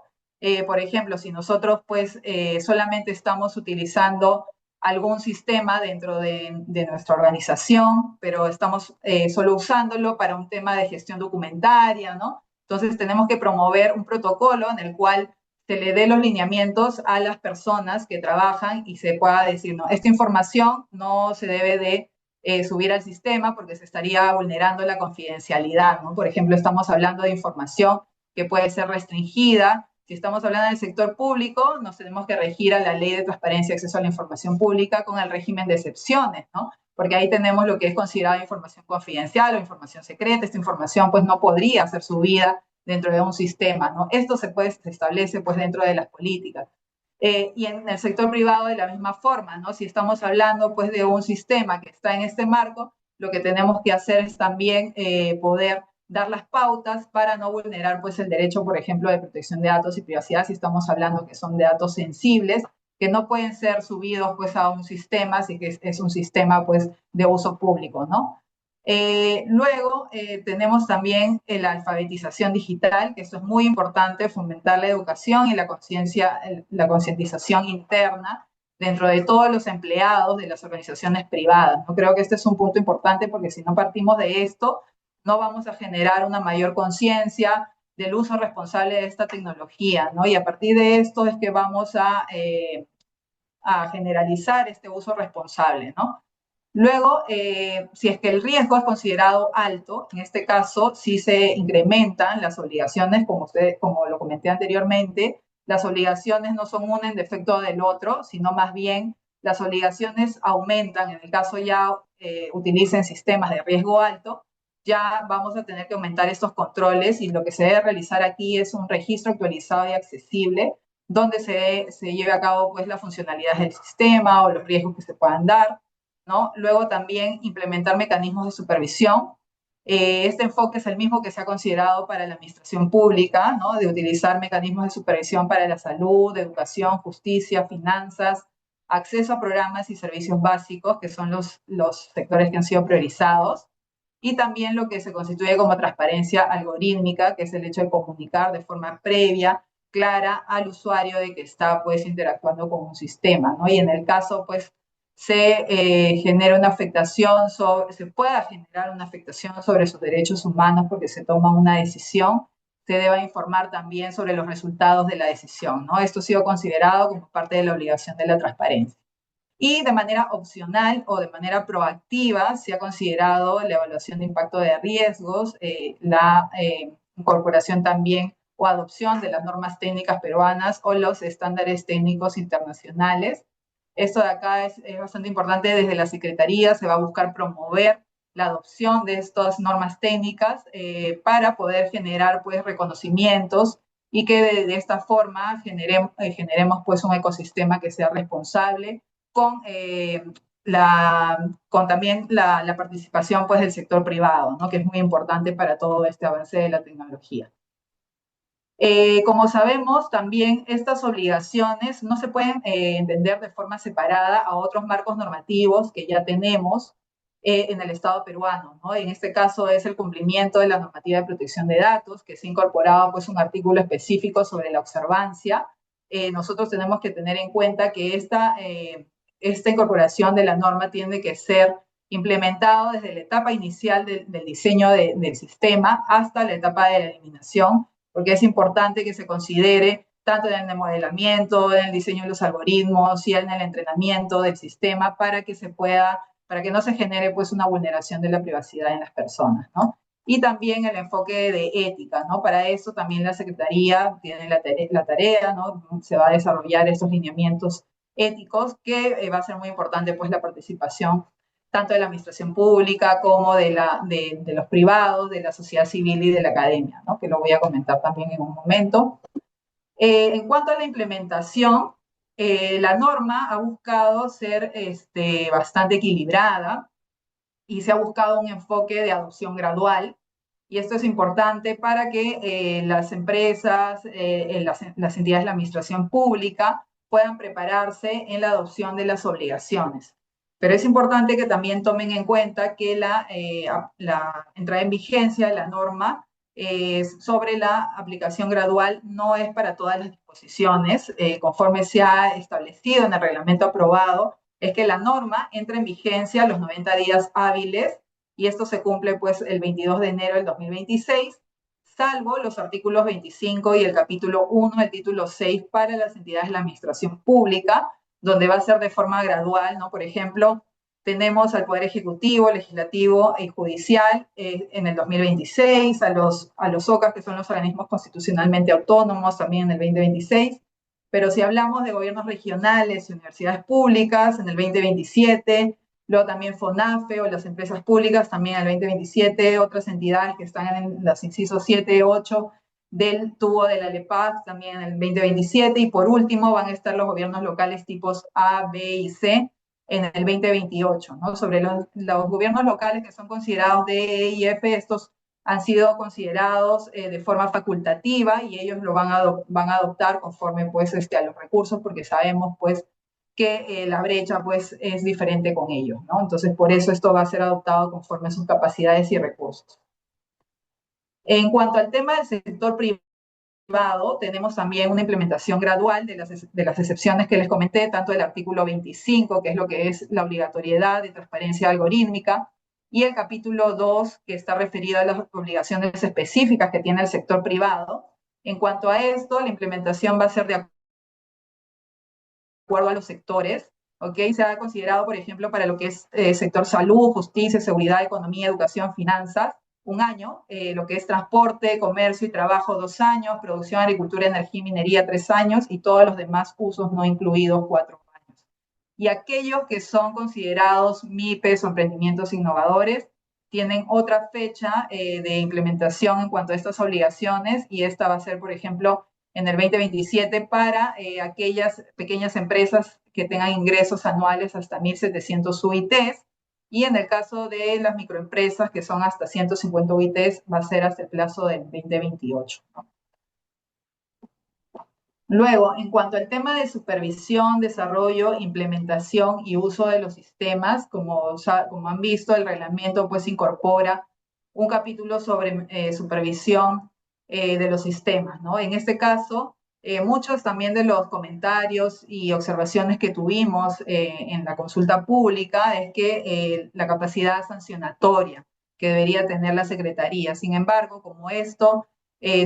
Por ejemplo, si nosotros pues solamente estamos utilizando algún sistema dentro de nuestra organización, pero estamos solo usándolo para un tema de gestión documentaria, ¿no? Entonces tenemos que promover un protocolo en el cual se le dé los lineamientos a las personas que trabajan y se pueda decir, no, esta información no se debe de subir al sistema porque se estaría vulnerando la confidencialidad, ¿no? Por ejemplo, estamos hablando de información que puede ser restringida. Si estamos hablando del sector público, nos tenemos que regir a la Ley de Transparencia y Acceso a la Información Pública con el régimen de excepciones, ¿no? Porque ahí tenemos lo que es considerado información confidencial o información secreta. Esta información pues no podría ser subida dentro de un sistema, ¿no? Esto se establece pues dentro de las políticas. Y en el sector privado de la misma forma, ¿no? Si estamos hablando pues de un sistema que está en este marco, lo que tenemos que hacer es también poder dar las pautas para no vulnerar pues el derecho, por ejemplo, de protección de datos y privacidad, si estamos hablando que son de datos sensibles, que no pueden ser subidos pues a un sistema, si que es un sistema pues de uso público, ¿no? Luego tenemos también la alfabetización digital, que eso es muy importante, fomentar la educación y la concientización interna dentro de todos los empleados de las organizaciones privadas. ¿No? Creo que este es un punto importante porque si no partimos de esto, no vamos a generar una mayor conciencia del uso responsable de esta tecnología, ¿no? Y a partir de esto es que vamos a generalizar este uso responsable, ¿no? Luego, si es que el riesgo es considerado alto, en este caso sí se incrementan las obligaciones, como lo comenté anteriormente, las obligaciones no son una en defecto del otro, sino más bien las obligaciones aumentan, en el caso ya utilicen sistemas de riesgo alto, ya vamos a tener que aumentar estos controles y lo que se debe realizar aquí es un registro actualizado y accesible donde se lleve a cabo pues la funcionalidad del sistema o los riesgos que se puedan dar, ¿no? Luego también implementar mecanismos de supervisión. Este enfoque es el mismo que se ha considerado para la administración pública, ¿no? De utilizar mecanismos de supervisión para la salud, educación, justicia, finanzas, acceso a programas y servicios básicos, que son los sectores que han sido priorizados, y también lo que se constituye como transparencia algorítmica, que es el hecho de comunicar de forma previa, clara al usuario de que está pues interactuando con un sistema, ¿no? Y en el caso pues genera una afectación se pueda generar una afectación sobre sus derechos humanos porque se toma una decisión, se deba informar también sobre los resultados de la decisión, ¿no? Esto ha sido considerado como parte de la obligación de la transparencia. Y de manera opcional o de manera proactiva se ha considerado la evaluación de impacto de riesgos, la incorporación también o adopción de las normas técnicas peruanas o los estándares técnicos internacionales. Esto de acá es bastante importante. Desde la Secretaría se va a buscar promover la adopción de estas normas técnicas para poder generar pues reconocimientos y que de esta forma generemos pues un ecosistema que sea responsable con, con también la participación pues, del sector privado, ¿no? Que es muy importante para todo este avance de la tecnología. Como sabemos, también estas obligaciones no se pueden entender de forma separada a otros marcos normativos que ya tenemos en el Estado peruano, ¿no? En este caso es el cumplimiento de la normativa de protección de datos, que se ha incorporado pues, un artículo específico sobre la observancia. Nosotros tenemos que tener en cuenta que esta incorporación de la norma tiene que ser implementado desde la etapa inicial del diseño del sistema hasta la etapa de la eliminación, porque es importante que se considere tanto en el modelamiento, en el diseño de los algoritmos y en el entrenamiento del sistema para que no se genere pues una vulneración de la privacidad en las personas, ¿no? Y también el enfoque de ética, ¿no? Para eso también la Secretaría tiene la tarea, ¿no? Se va a desarrollar estos lineamientos éticos que va a ser muy importante pues la participación tanto de la administración pública como de los privados, de la sociedad civil y de la academia, ¿no? Que lo voy a comentar también en un momento. En cuanto a la implementación, la norma ha buscado ser bastante equilibrada y se ha buscado un enfoque de adopción gradual. Y esto es importante para que las empresas, las entidades de la administración pública puedan prepararse en la adopción de las obligaciones. Pero es importante que también tomen en cuenta que la entrada en vigencia de la norma sobre la aplicación gradual no es para todas las disposiciones, conforme se ha establecido en el reglamento aprobado, es que la norma entra en vigencia a los 90 días hábiles y esto se cumple pues el 22 de enero del 2026, salvo los artículos 25 y el capítulo 1 del título 6 para las entidades de la administración pública, donde va a ser de forma gradual, ¿no? Por ejemplo, tenemos al Poder Ejecutivo, Legislativo y Judicial en el 2026, a los OCAS, que son los organismos constitucionalmente autónomos, también en el 2026. Pero si hablamos de gobiernos regionales y universidades públicas, en el 2027, luego también FONAFE o las empresas públicas, también en el 2027, otras entidades que están en los incisos 7, 8 del tubo de la LEPAC, también en el 2027, y por último van a estar los gobiernos locales tipos A, B y C, en el 2028, ¿no? Sobre los gobiernos locales que son considerados D, E y F, estos han sido considerados de forma facultativa y ellos lo van a adoptar conforme pues, a los recursos, porque sabemos pues que la brecha pues es diferente con ellos, ¿no? Entonces por eso esto va a ser adoptado conforme a sus capacidades y recursos. En cuanto al tema del sector privado, tenemos también una implementación gradual de las excepciones que les comenté, tanto del artículo 25, que es lo que es la obligatoriedad de transparencia algorítmica, y el capítulo 2, que está referido a las obligaciones específicas que tiene el sector privado. En cuanto a esto, la implementación va a ser de acuerdo a los sectores, ¿ok? Se ha considerado, por ejemplo, para lo que es sector salud, justicia, seguridad, economía, educación, finanzas, 1 año, lo que es transporte, comercio y trabajo, 2 años, producción, agricultura, energía y minería, 3 años, y todos los demás usos no incluidos, 4 años. Y aquellos que son considerados MIPES o emprendimientos innovadores tienen otra fecha de implementación en cuanto a estas obligaciones, y esta va a ser, por ejemplo, en el 2027 para aquellas pequeñas empresas que tengan ingresos anuales hasta 1.700 UITs, y en el caso de las microempresas que son hasta 150 UITs va a ser hasta el plazo del 2028, ¿no? Luego, en cuanto al tema de supervisión, desarrollo, implementación y uso de los sistemas, como han visto, el reglamento pues incorpora un capítulo sobre supervisión de los sistemas, ¿no? En este caso, muchos también de los comentarios y observaciones que tuvimos en la consulta pública es que la capacidad sancionatoria que debería tener la Secretaría. Sin embargo, como esto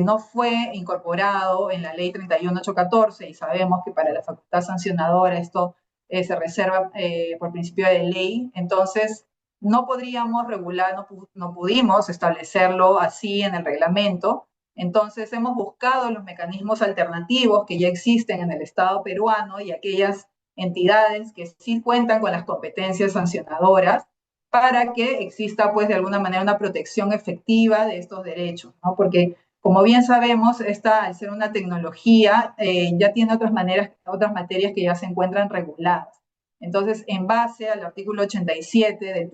no fue incorporado en la ley 31814 y sabemos que para la facultad sancionadora esto se reserva por principio de ley, entonces no podríamos regular, no pudimos establecerlo así en el reglamento. Entonces hemos buscado los mecanismos alternativos que ya existen en el Estado peruano y aquellas entidades que sí cuentan con las competencias sancionadoras para que exista pues de alguna manera una protección efectiva de estos derechos, ¿no? Porque como bien sabemos, esta, al ser una tecnología, ya tiene otras materias que ya se encuentran reguladas. Entonces, en base al artículo 87 de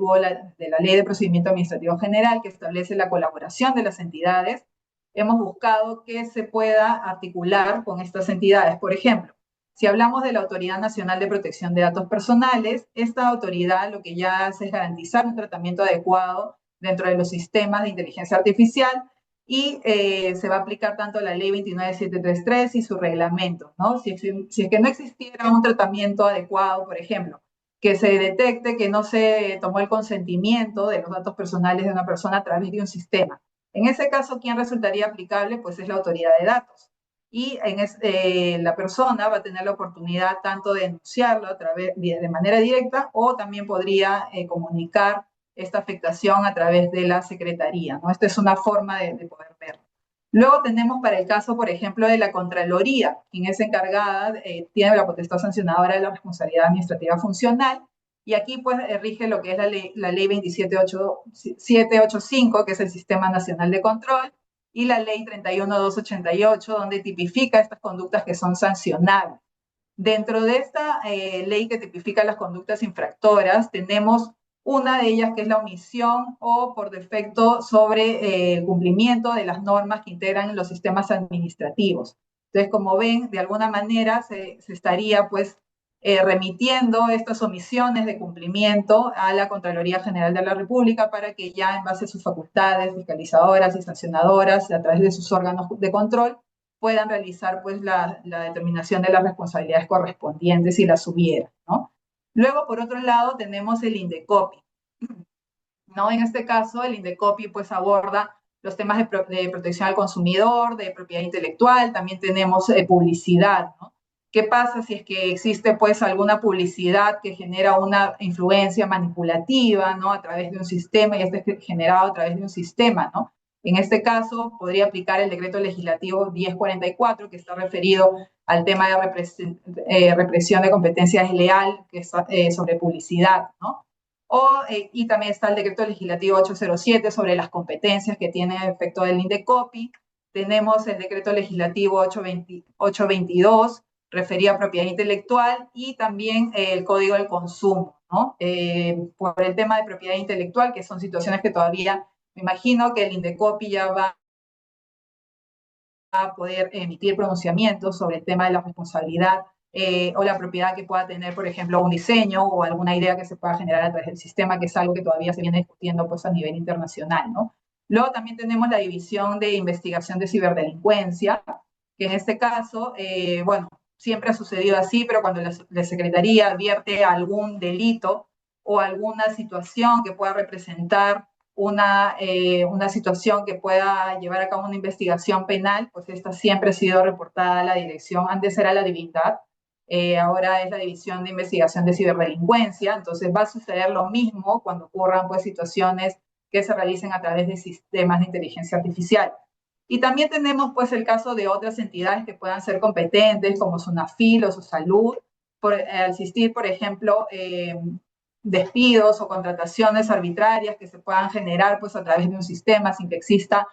la Ley de Procedimiento Administrativo General, que establece la colaboración de las entidades, hemos buscado que se pueda articular con estas entidades. Por ejemplo, si hablamos de la Autoridad Nacional de Protección de Datos Personales, esta autoridad lo que ya hace es garantizar un tratamiento adecuado dentro de los sistemas de inteligencia artificial, y se va a aplicar tanto la ley 29733 y su reglamento, ¿no? Si es que no existiera un tratamiento adecuado, por ejemplo, que se detecte que no se tomó el consentimiento de los datos personales de una persona a través de un sistema. En ese caso, ¿quién resultaría aplicable? Pues es la autoridad de datos. Y la persona va a tener la oportunidad tanto de denunciarlo de manera directa, o también podría comunicar esta afectación a través de la Secretaría, ¿no? Esta es una forma de poder verlo. Luego tenemos para el caso, por ejemplo, de la Contraloría, quien es encargada, tiene la potestad sancionadora de la responsabilidad administrativa funcional, y aquí pues rige lo que es la ley 27785, que es el Sistema Nacional de Control, y la ley 31288, donde tipifica estas conductas que son sancionables. Dentro de esta ley que tipifica las conductas infractoras, tenemos una de ellas que es la omisión o por defecto sobre el cumplimiento de las normas que integran los sistemas administrativos. Entonces, como ven, de alguna manera se estaría pues remitiendo estas omisiones de cumplimiento a la Contraloría General de la República para que ya en base a sus facultades fiscalizadoras y sancionadoras, a través de sus órganos de control, puedan realizar pues la determinación de las responsabilidades correspondientes si las hubiera, ¿no? Luego, por otro lado, tenemos el INDECOPI, ¿no? En este caso, el INDECOPI pues aborda los temas de protección al consumidor, de propiedad intelectual, también tenemos publicidad, ¿no? ¿Qué pasa si es que existe pues alguna publicidad que genera una influencia manipulativa, ¿no? A través de un sistema y este es generado a través de un sistema, ¿no? En este caso, podría aplicar el decreto legislativo 1044, que está referido al tema de represión de competencia desleal, que es sobre publicidad, ¿no? Y también está el decreto legislativo 807 sobre las competencias que tiene efecto del INDECOPI. Tenemos el decreto legislativo 822, referido a propiedad intelectual, y también el Código del Consumo, ¿no? Por el tema de propiedad intelectual, que son situaciones que todavía me imagino que el INDECOPI ya va a poder emitir pronunciamientos sobre el tema de la responsabilidad o la propiedad que pueda tener, por ejemplo, un diseño o alguna idea que se pueda generar a través del sistema, que es algo que todavía se viene discutiendo pues, a nivel internacional, ¿no? Luego también tenemos la División de Investigación de Ciberdelincuencia, que en este caso, bueno, siempre ha sucedido así, pero cuando la Secretaría advierte algún delito o alguna situación que pueda representar una situación que pueda llevar a cabo una investigación penal, pues esta siempre ha sido reportada a la dirección, antes era la DIVINDAD, ahora es la División de Investigación de Ciberdelincuencia, entonces va a suceder lo mismo cuando ocurran pues situaciones que se realicen a través de sistemas de inteligencia artificial. Y también tenemos pues el caso de otras entidades que puedan ser competentes, como SUNAFIL o SUSALUD, por asistir, por ejemplo, despidos o contrataciones arbitrarias que se puedan generar pues a través de un sistema sin que exista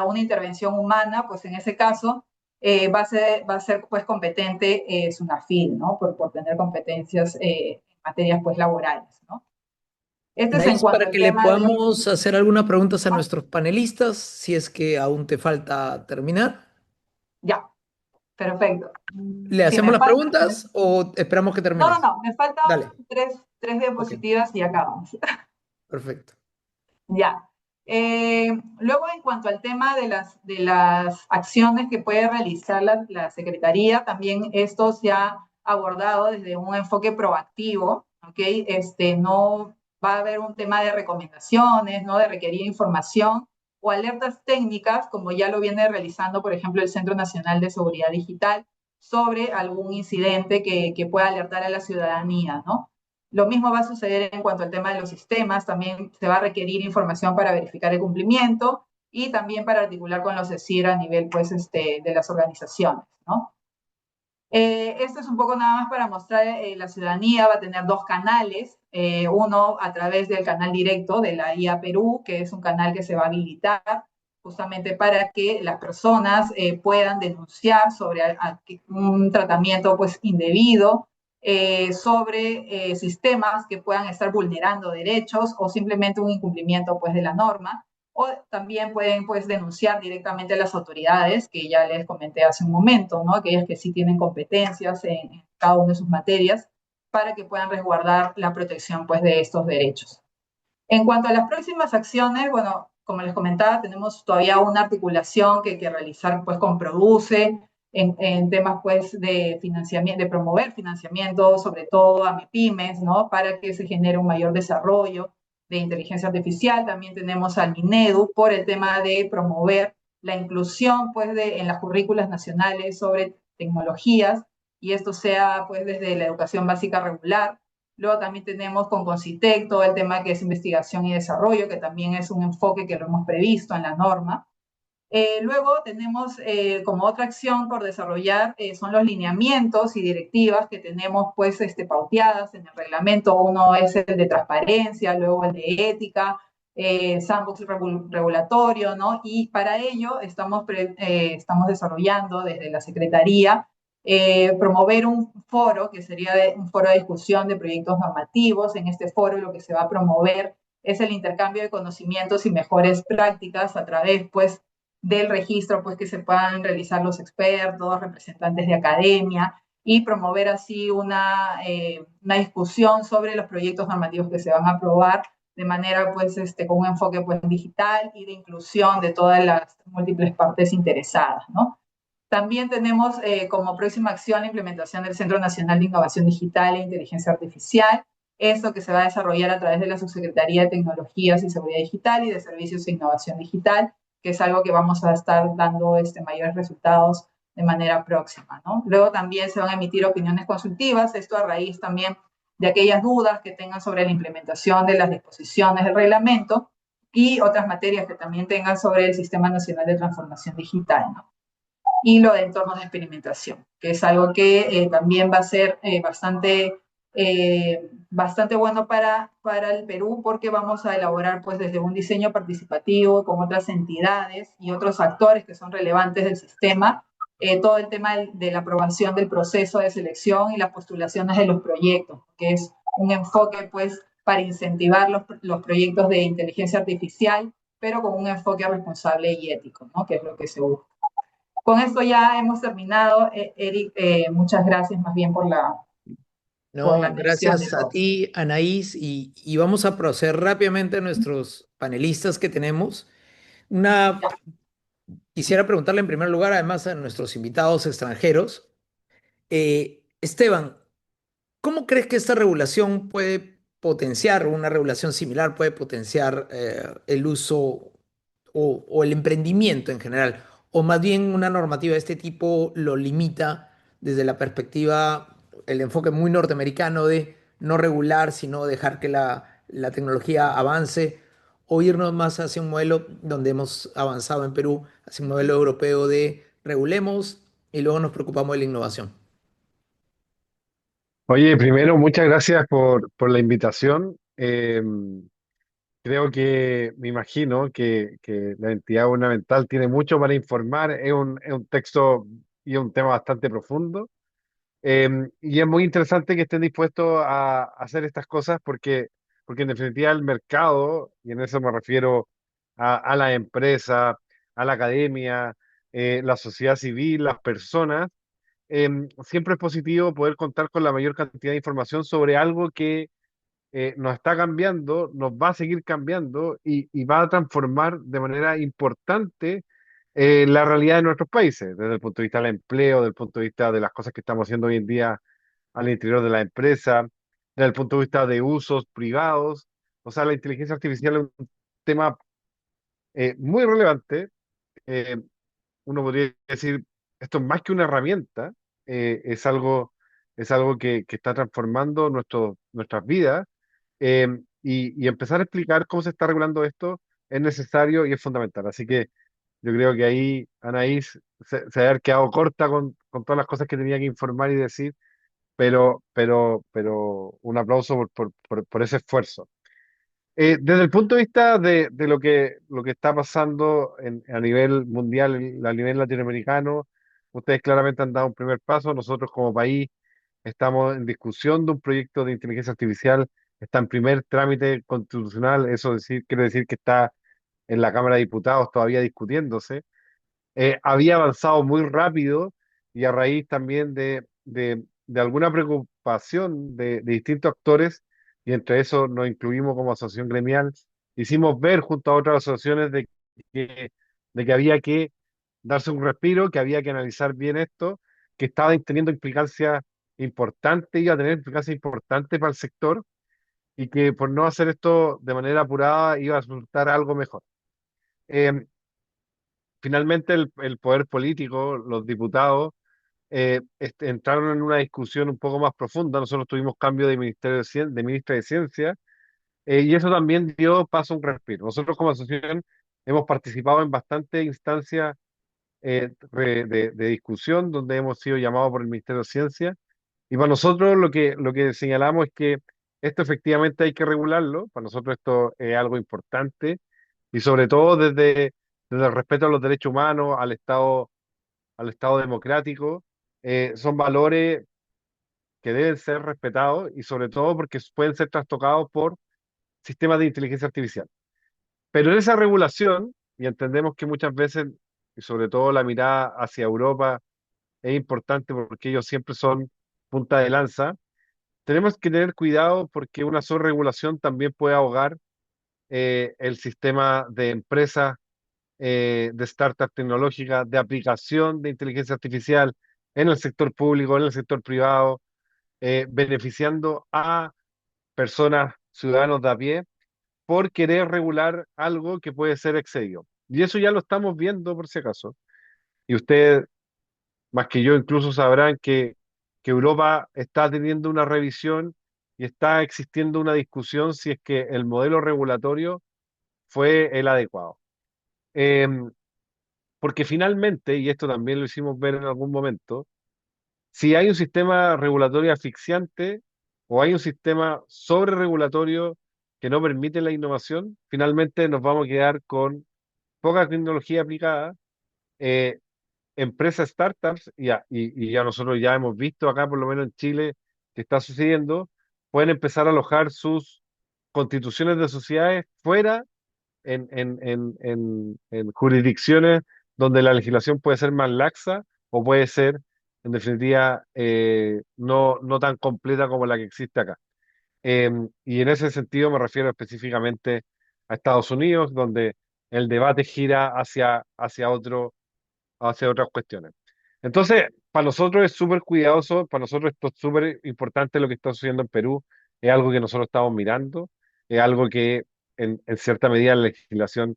una intervención humana, pues en ese caso va a ser pues competente SUNAFIL, ¿no? Por tener competencias en materias pues laborales, ¿no? Este es en Anaís, cuanto para al que le tema de... podamos hacer algunas preguntas a nuestros panelistas, si es que aún te falta terminar. Ya, perfecto. ¿Le Si hacemos me las falta... preguntas o esperamos que No, no, termines? no, me faltan Dale, tres ok, diapositivas y acabamos. perfecto. Ya. Luego, en cuanto al tema de las acciones que puede realizar la Secretaría, también esto se ha abordado desde un enfoque proactivo, ¿ok? No va a haber un tema de recomendaciones, ¿no? De requerir información o alertas técnicas, como ya lo viene realizando, por ejemplo, el Centro Nacional de Seguridad Digital, sobre algún incidente que pueda alertar a la ciudadanía, ¿no? Lo mismo va a suceder en cuanto al tema de los sistemas, también se va a requerir información para verificar el cumplimiento y también para articular con los ESIR a nivel pues, de las organizaciones, ¿no? Esto es un poco nada más para mostrar, la ciudadanía va a tener dos canales, uno a través del canal directo de la IA Perú, que es un canal que se va a habilitar justamente para que las personas puedan denunciar sobre un tratamiento pues indebido, sobre sistemas que puedan estar vulnerando derechos o simplemente un incumplimiento pues de la norma. O también pueden pues denunciar directamente a las autoridades, que ya les comenté hace un momento, ¿no? Aquellas que sí tienen competencias en cada una de sus materias, para que puedan resguardar la protección pues de estos derechos. En cuanto a las próximas acciones, bueno, como les comentaba, tenemos todavía una articulación que realizar pues con Produce en temas pues de financiamiento, de promover financiamiento, sobre todo a MIPYMES, ¿no? Para que se genere un mayor desarrollo de inteligencia artificial. También tenemos al Minedu por el tema de promover la inclusión pues en las currículas nacionales sobre tecnologías y esto sea pues desde la educación básica regular. Luego también tenemos con CONCITEC todo el tema que es investigación y desarrollo, que también es un enfoque que lo hemos previsto en la norma. Luego tenemos como otra acción por desarrollar, son los lineamientos y directivas que tenemos pues pauteadas en el reglamento. Uno es el de transparencia, luego el de ética, sandbox regulatorio, ¿no? Y para ello estamos desarrollando desde la Secretaría promover un foro que sería un foro de discusión de proyectos normativos. En este foro lo que se va a promover es el intercambio de conocimientos y mejores prácticas a través pues del registro pues que se puedan realizar los expertos, representantes de academia y promover así una discusión sobre los proyectos normativos que se van a aprobar de manera pues con un enfoque pues digital y de inclusión de todas las múltiples partes interesadas, ¿no? También tenemos como próxima acción la implementación del Centro Nacional de Innovación Digital e Inteligencia Artificial, esto que se va a desarrollar a través de la Subsecretaría de Tecnologías y Seguridad Digital y de Servicios de Innovación Digital, que es algo que vamos a estar dando mayores resultados de manera próxima, ¿no? Luego también se van a emitir opiniones consultivas, esto a raíz también de aquellas dudas que tengan sobre la implementación de las disposiciones del reglamento y otras materias que también tengan sobre el Sistema Nacional de Transformación Digital, ¿no? Y lo de entornos de experimentación, que es algo que también va a ser bastante bueno para el Perú porque vamos a elaborar pues desde un diseño participativo con otras entidades y otros actores que son relevantes del sistema, todo el tema de la aprobación del proceso de selección y las postulaciones de los proyectos, que es un enfoque pues para incentivar los proyectos de inteligencia artificial, pero con un enfoque responsable y ético, ¿no? Que es lo que se busca. Con esto ya hemos terminado. Eric, muchas gracias más bien por la No, atención de gracias a todos. ti, Anaís, y vamos a proceder rápidamente a nuestros panelistas que tenemos. Una, quisiera preguntarle en primer lugar, además, a nuestros invitados extranjeros. Esteban, ¿cómo crees que esta regulación puede potenciar, una regulación similar puede potenciar el uso o el emprendimiento en general? O más bien una normativa de este tipo lo limita desde la perspectiva, el enfoque muy norteamericano de no regular, sino dejar que la tecnología avance, o irnos más hacia un modelo donde hemos avanzado en Perú, hacia un modelo europeo de regulemos y luego nos preocupamos de la innovación. Oye, primero, muchas gracias por la invitación. Creo que, me imagino que la entidad gubernamental tiene mucho para informar. Es un texto y un tema bastante profundo. Y es muy interesante que estén dispuestos a hacer estas cosas porque en definitiva el mercado, y en eso me refiero a la empresa, a la academia, la sociedad civil, las personas, siempre es positivo poder contar con la mayor cantidad de información sobre algo que nos está cambiando, nos va a seguir cambiando y va a transformar de manera importante la realidad de nuestros países, desde el punto de vista del empleo, desde el punto de vista de las cosas que estamos haciendo hoy en día al interior de la empresa, desde el punto de vista de usos privados. O sea, la inteligencia artificial es un tema muy relevante. Eh, Uno podría decir, esto es más que una herramienta, es algo que está transformando nuestras vidas, y empezar a explicar cómo se está regulando esto es necesario y es fundamental. Así que yo creo que ahí Anaís se debe haber quedado corta con todas las cosas que tenía que informar y decir, pero un aplauso por ese esfuerzo. Desde el punto de vista de lo que está pasando a nivel mundial, a nivel latinoamericano, ustedes claramente han dado un primer paso. Nosotros como país estamos en discusión de un proyecto de inteligencia artificial, está en primer trámite constitucional, quiere decir que está en la Cámara de Diputados todavía discutiéndose. Había avanzado muy rápido y a raíz también de alguna preocupación de distintos actores, y entre eso nos incluimos como asociación gremial, hicimos ver junto a otras asociaciones que, de que había que darse un respiro, que había que analizar bien esto, que estaba teniendo implicancias importantes, iba a tener implicancias importantes para el sector, y que por no hacer esto de manera apurada iba a resultar algo mejor. Eh, Finalmente el poder político, los diputados, entraron en una discusión un poco más profunda. Nosotros tuvimos cambio de ministerio de ministra de Ciencia, y eso también dio paso a un respiro. Nosotros como asociación hemos participado en bastantes instancias de discusión donde hemos sido llamados por el Ministerio de Ciencia, y para nosotros lo que señalamos es que esto efectivamente hay que regularlo. Para nosotros esto es algo importante, y sobre todo desde el respeto a los derechos humanos, al Estado democrático. Son valores que deben ser respetados, y sobre todo porque pueden ser trastocados por sistemas de inteligencia artificial. Pero en esa regulación, y entendemos que muchas veces, y sobre todo la mirada hacia Europa, es importante porque ellos siempre son punta de lanza, tenemos que tener cuidado porque una sobreregulación también puede ahogar el sistema de empresas, de startup tecnológica, de aplicación de inteligencia artificial en el sector público, en el sector privado, beneficiando a personas, ciudadanos de a pie, por querer regular algo que puede ser excedido. Y eso ya lo estamos viendo por si acaso. Y usted más que yo incluso sabrán que Europa está teniendo una revisión y está existiendo una discusión si es que el modelo regulatorio fue el adecuado. Eh, Porque finalmente, y esto también lo hicimos ver en algún momento, si hay un sistema regulatorio asfixiante o hay un sistema sobreregulatorio que no permite la innovación, finalmente nos vamos a quedar con poca tecnología aplicada, eh, empresas startups, y ya nosotros ya hemos visto acá, por lo menos en Chile, que está sucediendo, pueden empezar a alojar sus constituciones de sociedades fuera en jurisdicciones donde la legislación puede ser más laxa o puede ser, en definitiva, no tan completa como la que existe acá. Y en ese sentido me refiero específicamente a Estados Unidos, donde el debate gira hacia otras cuestiones. Entonces, para nosotros es súper cuidadoso, para nosotros esto es súper importante lo que está sucediendo en Perú, es algo que nosotros estamos mirando, es algo que en cierta medida la legislación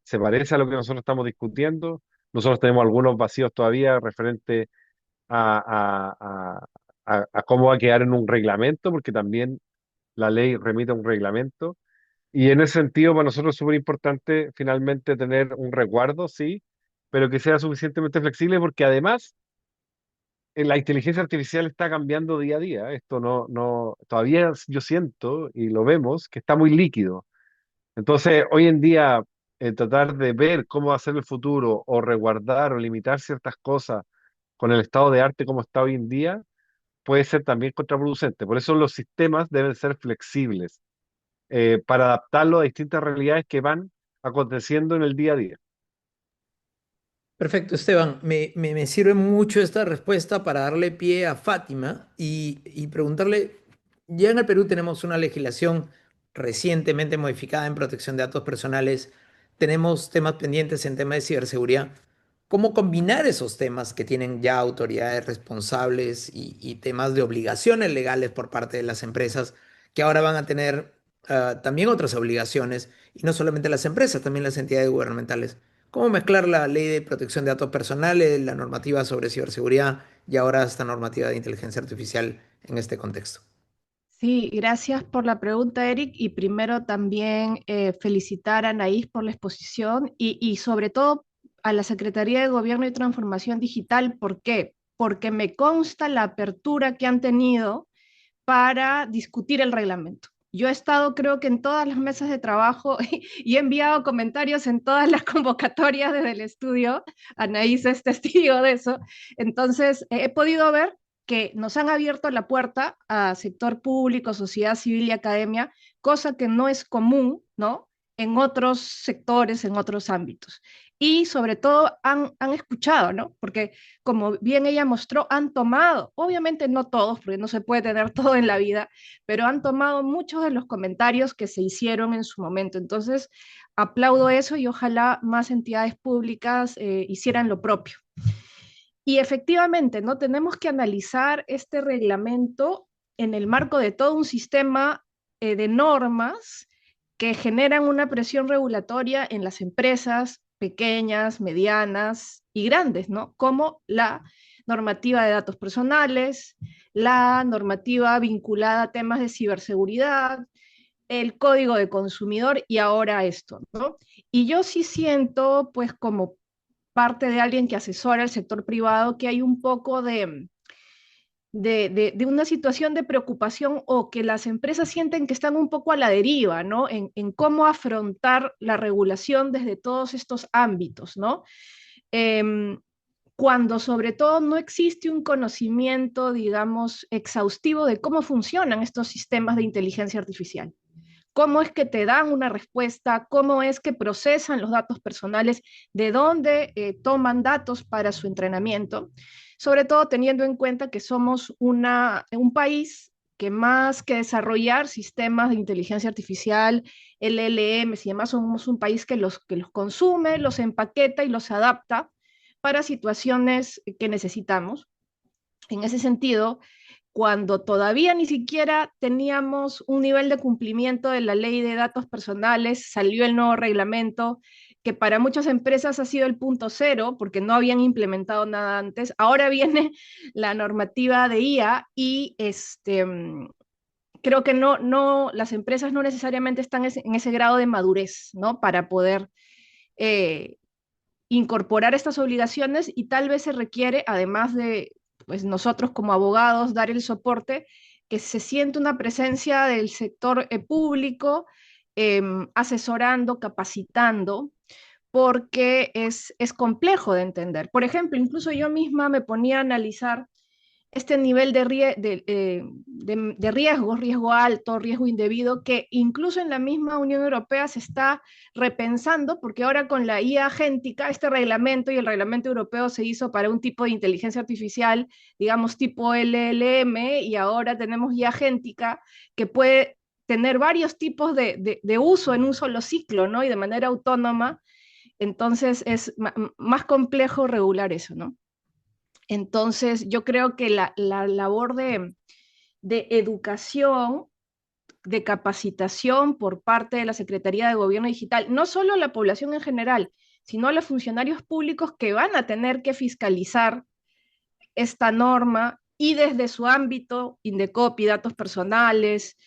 se parece a lo que nosotros estamos discutiendo. Nosotros tenemos algunos vacíos todavía referente a cómo va a quedar en un reglamento, porque también la ley remite a un reglamento. Y en ese sentido, para nosotros es súper importante finalmente tener un resguardo, sí, pero que sea suficientemente flexible, porque además la inteligencia artificial está cambiando día a día. Esto todavía yo siento y lo vemos que está muy líquido. Entonces, hoy en día, tratar de ver cómo va a ser el futuro o resguardar o limitar ciertas cosas con el estado de arte como está hoy en día, puede ser también contraproducente. Por eso los sistemas deben ser flexibles, para adaptarlo a distintas realidades que van aconteciendo en el día a día. Perfecto, Esteban. Me sirve mucho esta respuesta para darle pie a Fátima y preguntarle, ya en el Perú tenemos una legislación recientemente modificada en protección de datos personales, tenemos temas pendientes en tema de ciberseguridad. ¿Cómo combinar esos temas que tienen ya autoridades responsables y temas de obligaciones legales por parte de las empresas que ahora van a tener también otras obligaciones y no solamente las empresas, también las entidades gubernamentales? ¿Cómo mezclar la ley de protección de datos personales, la normativa sobre ciberseguridad y ahora esta normativa de inteligencia artificial en este contexto? Sí, gracias por la pregunta, Eric. Y primero también felicitar a Anaís por la exposición y sobre todo a la Secretaría de Gobierno y Transformación Digital. ¿Por qué? Porque me consta la apertura que han tenido para discutir el reglamento. Yo he estado, creo que en todas las mesas de trabajo y he enviado comentarios en todas las convocatorias desde el estudio. Anaís es testigo de eso. Entonces, he podido ver que nos han abierto la puerta a sector público, sociedad civil y academia, cosa que no es común, ¿no? En otros sectores, en otros ámbitos. Y sobre todo han escuchado, ¿no? Porque como bien ella mostró, han tomado, obviamente no todos, porque no se puede tener todo en la vida, pero han tomado muchos de los comentarios que se hicieron en su momento. Entonces, aplaudo eso y ojalá más entidades públicas hicieran lo propio. Y efectivamente, ¿no? Tenemos que analizar este reglamento en el marco de todo un sistema de normas que generan una presión regulatoria en las empresas pequeñas, medianas y grandes, ¿no? Como la normativa de datos personales, la normativa vinculada a temas de ciberseguridad, el código de consumidor y ahora esto, ¿no? Y yo sí siento, pues como parte de alguien que asesora el sector privado, que hay un poco de una situación de preocupación o que las empresas sienten que están un poco a la deriva, ¿no? En cómo afrontar la regulación desde todos estos ámbitos, ¿no? Em, Cuando sobre todo no existe un conocimiento, digamos, exhaustivo de cómo funcionan estos sistemas de inteligencia artificial. Cómo es que te dan una respuesta, cómo es que procesan los datos personales, de dónde toman datos para su entrenamiento, sobre todo teniendo en cuenta que somos un país que más que desarrollar sistemas de inteligencia artificial, LLMs y demás, somos un país que los consume, los empaqueta y los adapta para situaciones que necesitamos. En ese sentido, cuando todavía ni siquiera teníamos un nivel de cumplimiento de la ley de datos personales, salió el nuevo reglamento, que para muchas empresas ha sido el punto cero, porque no habían implementado nada antes. Ahora viene la normativa de IA y creo que las empresas no necesariamente están en ese grado de madurez, ¿no? Para poder eh, incorporar estas obligaciones, y tal vez se requiere, además de pues, nosotros como abogados, dar el soporte, que se siente una presencia del sector público asesorando, capacitando, porque es complejo de entender. Por ejemplo, incluso yo misma me ponía a analizar este nivel de riesgo, riesgo alto, riesgo indebido, que incluso en la misma Unión Europea se está repensando, porque ahora con la IA agéntica, este reglamento y el reglamento europeo se hizo para un tipo de inteligencia artificial, digamos tipo LLM, y ahora tenemos IA agéntica que puede tener varios tipos de uso en un solo ciclo, ¿no? Y de manera autónoma. Entonces es más complejo regular eso, ¿no? Entonces, yo creo que la labor de educación, de capacitación por parte de la Secretaría de Gobierno Digital, no solo a la población en general, sino a los funcionarios públicos que van a tener que fiscalizar esta norma, y desde su ámbito, Indecopi, datos personales,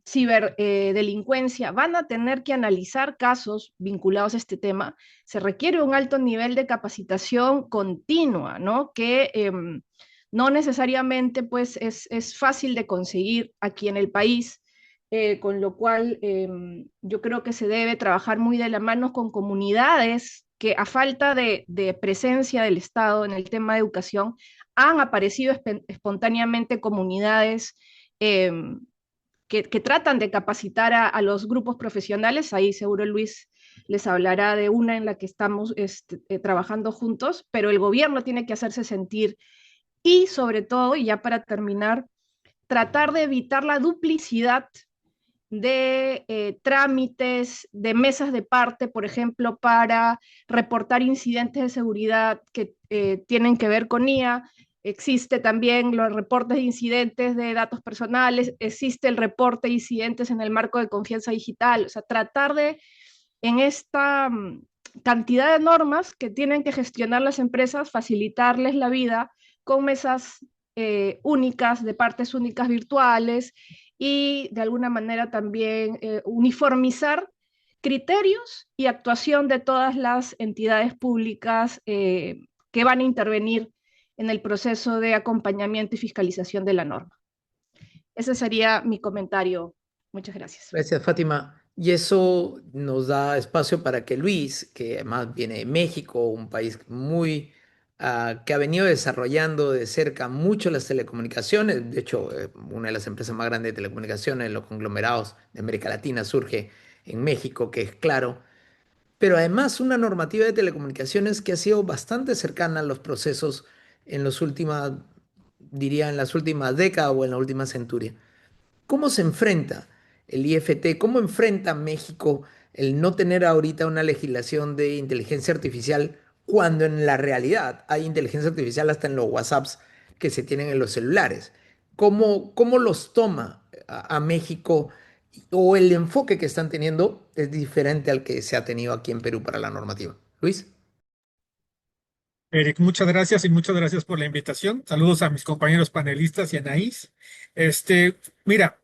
ciberdelincuencia, van a tener que analizar casos vinculados a este tema. Se requiere un alto nivel de capacitación continua, ¿no? Que no necesariamente pues, es fácil de conseguir aquí en el país, con lo cual yo creo que se debe trabajar muy de la mano con comunidades que, a falta de presencia del Estado en el tema de educación, han aparecido espontáneamente comunidades eh, que tratan de capacitar a los grupos profesionales. Ahí seguro Luis les hablará de una en la que estamos trabajando juntos, pero el gobierno tiene que hacerse sentir, y sobre todo, y ya para terminar, tratar de evitar la duplicidad de trámites, de mesas de parte, por ejemplo, para reportar incidentes de seguridad que tienen que ver con IA. Existe también los reportes de incidentes de datos personales, existe el reporte de incidentes en el marco de confianza digital. O sea, tratar de, en esta cantidad de normas que tienen que gestionar las empresas, facilitarles la vida con mesas únicas, de partes únicas virtuales, y de alguna manera también uniformizar criterios y actuación de todas las entidades públicas que van a intervenir en el proceso de acompañamiento y fiscalización de la norma. Ese sería mi comentario. Muchas gracias. Gracias, Fátima. Y eso nos da espacio para que Luis, que además viene de México, un país muy que ha venido desarrollando de cerca mucho las telecomunicaciones. De hecho, una de las empresas más grandes de telecomunicaciones, los conglomerados de América Latina, surge en México, que es Claro. Pero además una normativa de telecomunicaciones que ha sido bastante cercana a los procesos en los últimas, diría, en las últimas décadas o en la última centuria. ¿Cómo se enfrenta el IFT? ¿Cómo enfrenta México el no tener ahorita una legislación de inteligencia artificial cuando en la realidad hay inteligencia artificial hasta en los WhatsApps que se tienen en los celulares? ¿Cómo los toma a México, o el enfoque que están teniendo es diferente al que se ha tenido aquí en Perú para la normativa? Luis. Eric, muchas gracias y muchas gracias por la invitación. Saludos a mis compañeros panelistas y a Anaís. Mira,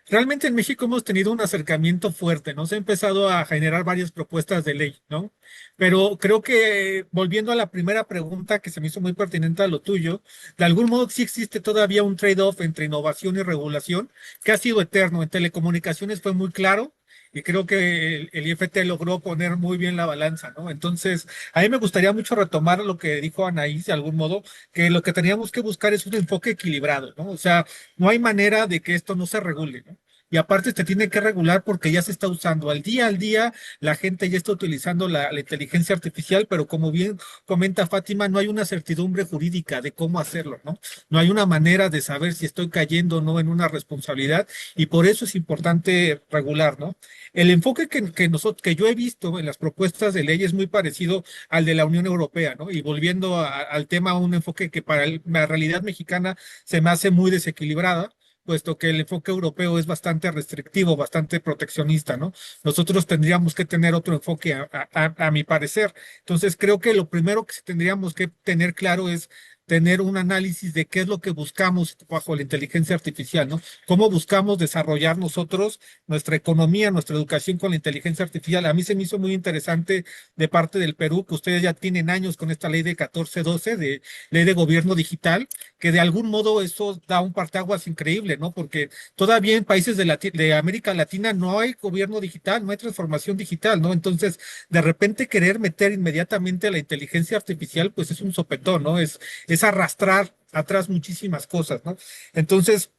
realmente en México hemos tenido un acercamiento fuerte, ¿no? Se ha empezado a generar varias propuestas de ley, ¿no? Pero creo que, volviendo a la primera pregunta que se me hizo muy pertinente a lo tuyo, de algún modo sí existe todavía un trade-off entre innovación y regulación que ha sido eterno. En telecomunicaciones fue muy claro. Y creo que el IFT logró poner muy bien la balanza, ¿no? Entonces, a mí me gustaría mucho retomar lo que dijo Anaís, de algún modo, que lo que teníamos que buscar es un enfoque equilibrado, ¿no? O sea, no hay manera de que esto no se regule, ¿no? Y aparte se tiene que regular porque ya se está usando al día, la gente ya está utilizando la inteligencia artificial, pero como bien comenta Fátima, no hay una certidumbre jurídica de cómo hacerlo, ¿no? No hay una manera de saber si estoy cayendo o no en una responsabilidad, y por eso es importante regular, ¿no? El enfoque que yo he visto en las propuestas de ley es muy parecido al de la Unión Europea, ¿no? Y volviendo al tema, un enfoque que para la realidad mexicana se me hace muy desequilibrada, puesto que el enfoque europeo es bastante restrictivo, bastante proteccionista, ¿no? Nosotros tendríamos que tener otro enfoque, a mi parecer. Entonces, creo que lo primero que tendríamos que tener claro es tener un análisis de qué es lo que buscamos bajo la inteligencia artificial, ¿no? Cómo buscamos desarrollar nosotros nuestra economía, nuestra educación con la inteligencia artificial. A mí se me hizo muy interesante de parte del Perú, que ustedes ya tienen años con esta ley de 1412, de ley de gobierno digital, que de algún modo eso da un parteaguas increíble, ¿no? Porque todavía en países de América Latina no hay gobierno digital, no hay transformación digital, ¿no? Entonces, de repente querer meter inmediatamente la inteligencia artificial, pues es un sopetón, ¿no? Es arrastrar atrás muchísimas cosas, ¿no? Entonces,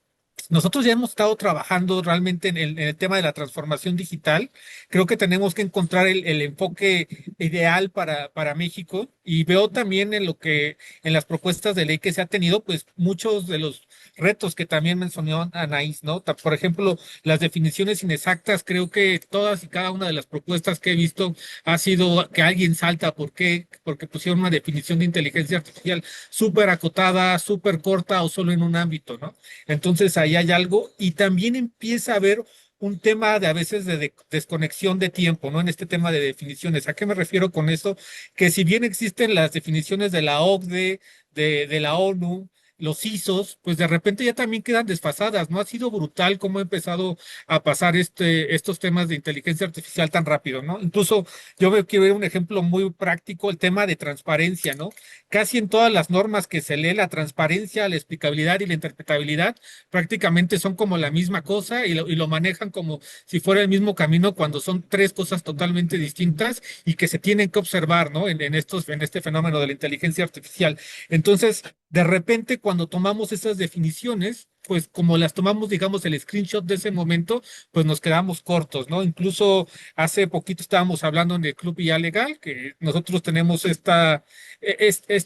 nosotros ya hemos estado trabajando realmente en el tema de la transformación digital. Creo que tenemos que encontrar el enfoque ideal para México y veo también en las propuestas de ley que se ha tenido, pues muchos de los retos que también mencionó Anaís, ¿no? Por ejemplo, las definiciones inexactas, creo que todas y cada una de las propuestas que he visto ha sido que alguien salta. ¿Por qué? Porque pusieron una definición de inteligencia artificial súper acotada, súper corta o solo en un ámbito, ¿no? Entonces ahí hay algo y también empieza a haber un tema de a veces de desconexión de tiempo, ¿no? En este tema de definiciones. ¿A qué me refiero con eso? Que si bien existen las definiciones de la OCDE, de la ONU, los ISOs, pues de repente ya también quedan desfasadas, ¿no? Ha sido brutal cómo ha empezado a pasar estos temas de inteligencia artificial tan rápido, ¿no? Incluso quiero ver un ejemplo muy práctico, el tema de transparencia, ¿no? Casi en todas las normas que se lee, la transparencia, la explicabilidad y la interpretabilidad prácticamente son como la misma cosa y lo manejan como si fuera el mismo camino cuando son tres cosas totalmente distintas y que se tienen que observar, ¿no? En este fenómeno de la inteligencia artificial. Entonces, de repente, cuando tomamos esas definiciones, pues como las tomamos, digamos, el screenshot de ese momento, pues nos quedamos cortos, ¿no? Incluso hace poquito estábamos hablando en el Club IA Legal, que nosotros tenemos esta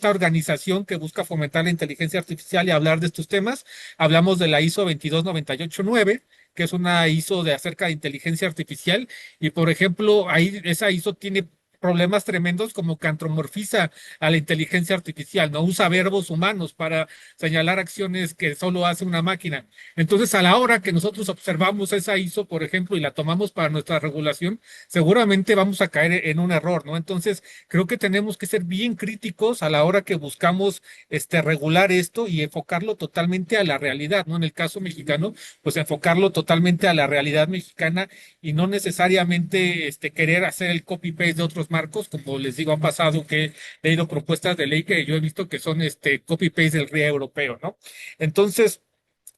organización que busca fomentar la inteligencia artificial y hablar de estos temas. Hablamos de la ISO 22989, que es una ISO de acerca de inteligencia artificial. Y por ejemplo, ahí esa ISO tiene problemas tremendos como que antropomorfiza a la inteligencia artificial, no usa verbos humanos para señalar acciones que solo hace una máquina. Entonces, a la hora que nosotros observamos esa ISO, por ejemplo, y la tomamos para nuestra regulación, seguramente vamos a caer en un error, ¿no? Entonces, creo que tenemos que ser bien críticos a la hora que buscamos regular esto y enfocarlo totalmente a la realidad, ¿no? En el caso mexicano, pues enfocarlo totalmente a la realidad mexicana y no necesariamente querer hacer el copy-paste de otros marcos, como les digo, han pasado que he leído propuestas de ley que yo he visto que son copy-paste del RIA europeo, ¿no? Entonces,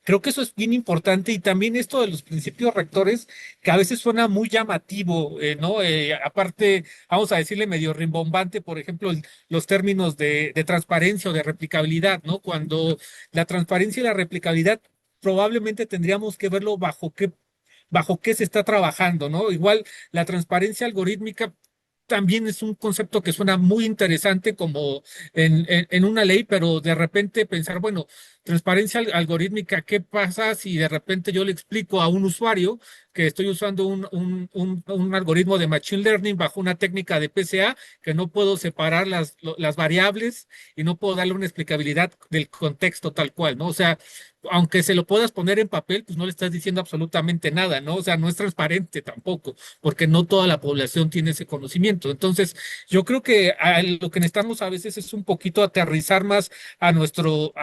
creo que eso es bien importante y también esto de los principios rectores, que a veces suena muy llamativo, ¿no? Aparte, vamos a decirle medio rimbombante, por ejemplo, los términos de transparencia o de replicabilidad, ¿no? Cuando la transparencia y la replicabilidad probablemente tendríamos que verlo bajo qué se está trabajando, ¿no? Igual la transparencia algorítmica también es un concepto que suena muy interesante como en una ley, pero de repente pensar, bueno, transparencia algorítmica, ¿qué pasa si de repente yo le explico a un usuario que estoy usando un algoritmo de Machine Learning bajo una técnica de PCA, que no puedo separar las variables y no puedo darle una explicabilidad del contexto tal cual, ¿no? O sea, aunque se lo puedas poner en papel, pues no le estás diciendo absolutamente nada, ¿no? O sea, no es transparente tampoco, porque no toda la población tiene ese conocimiento. Entonces, yo creo que lo que necesitamos a veces es un poquito aterrizar más a nuestro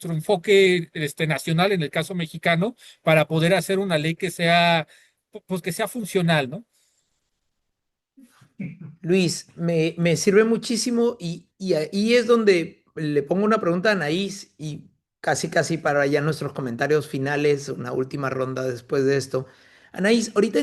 enfoque nacional, en el caso mexicano, para poder hacer una ley que sea, pues que sea funcional, ¿no? Luis, me sirve muchísimo y ahí es donde le pongo una pregunta a Anaís y casi casi para ya nuestros comentarios finales, una última ronda después de esto. Anaís, ahorita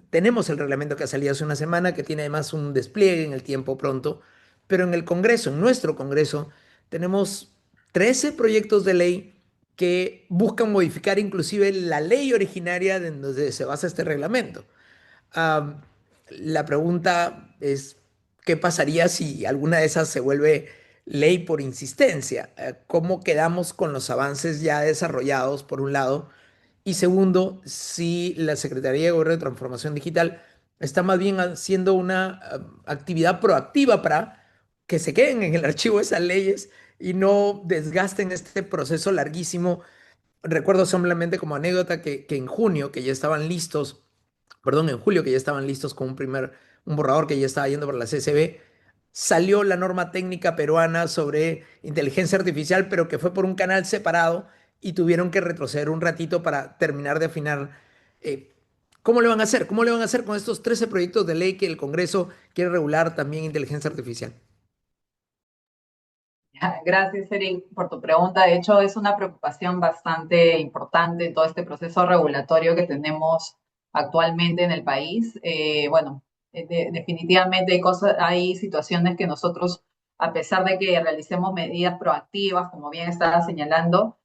tenemos el reglamento que ha salido hace una semana, que tiene además un despliegue en el tiempo pronto, pero en el Congreso, en nuestro Congreso, tenemos 13 proyectos de ley que buscan modificar inclusive la ley originaria de donde se basa este reglamento. Am, la pregunta es, ¿qué pasaría si alguna de esas se vuelve ley por insistencia? ¿Cómo quedamos con los avances ya desarrollados, por un lado? Y segundo, si la Secretaría de Gobierno de Transformación Digital está más bien haciendo una actividad proactiva para que se queden en el archivo esas leyes y no desgasten este proceso larguísimo recuerdo simplemente como anécdota que en junio, que ya estaban listos, perdón, en julio, que ya estaban listos con un borrador que ya estaba yendo por la CCB, salió la norma técnica peruana sobre inteligencia artificial, pero que fue por un canal separado y tuvieron que retroceder un ratito para terminar de afinar. eh, ¿Cómo le van a hacer? ¿Cómo le van a hacer con estos 13 proyectos de ley que el Congreso quiere regular también inteligencia artificial? Gracias, Eric, por tu pregunta. De hecho, es una preocupación bastante importante todo este proceso regulatorio que tenemos actualmente en el país. Bueno, definitivamente hay situaciones que nosotros, a pesar de que realicemos medidas proactivas, como bien estaba señalando,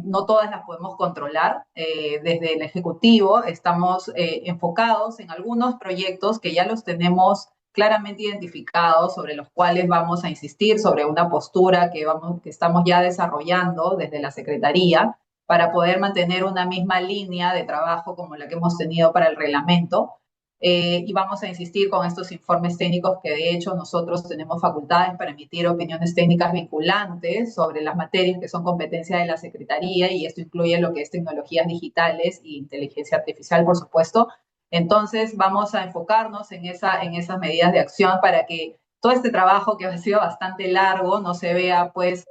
no todas las podemos controlar. Desde el Ejecutivo estamos enfocados en algunos proyectos que ya los tenemos claramente identificados, sobre los cuales vamos a insistir, sobre una postura que estamos ya desarrollando desde la Secretaría para poder mantener una misma línea de trabajo como la que hemos tenido para el reglamento. Y vamos a insistir con estos informes técnicos que de hecho nosotros tenemos facultades para emitir opiniones técnicas vinculantes sobre las materias que son competencia de la Secretaría, y esto incluye lo que es tecnologías digitales e inteligencia artificial, por supuesto. Entonces vamos a enfocarnos en esas medidas de acción para que todo este trabajo, que ha sido bastante largo, no se vea pues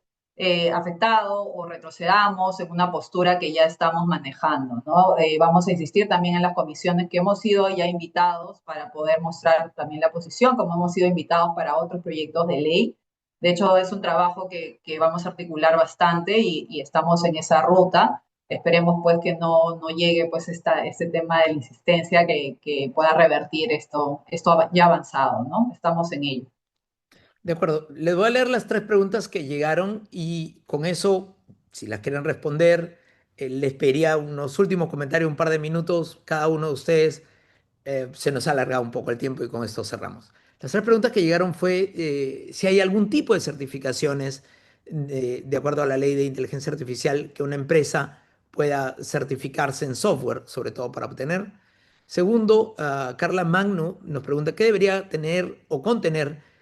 afectado o retrocedamos en una postura que ya estamos manejando, ¿no? Vamos a insistir también en las comisiones que hemos sido ya invitados para poder mostrar también la posición, como hemos sido invitados para otros proyectos de ley. De hecho, es un trabajo que vamos a articular bastante y estamos en esa ruta. Esperemos pues que no llegue pues este tema de la insistencia que pueda revertir esto ya avanzado, ¿no? Estamos en ello. De acuerdo, les voy a leer las 3 preguntas que llegaron y con eso, si las quieren responder, les pediría unos últimos comentarios, un par de minutos cada uno de ustedes. Se nos ha alargado un poco el tiempo y con esto cerramos. Las 3 preguntas que llegaron fue si hay algún tipo de certificaciones de acuerdo a la ley de inteligencia artificial que una empresa pueda certificarse en software, sobre todo para obtener. Segundo, Carla Magno nos pregunta qué debería tener o contener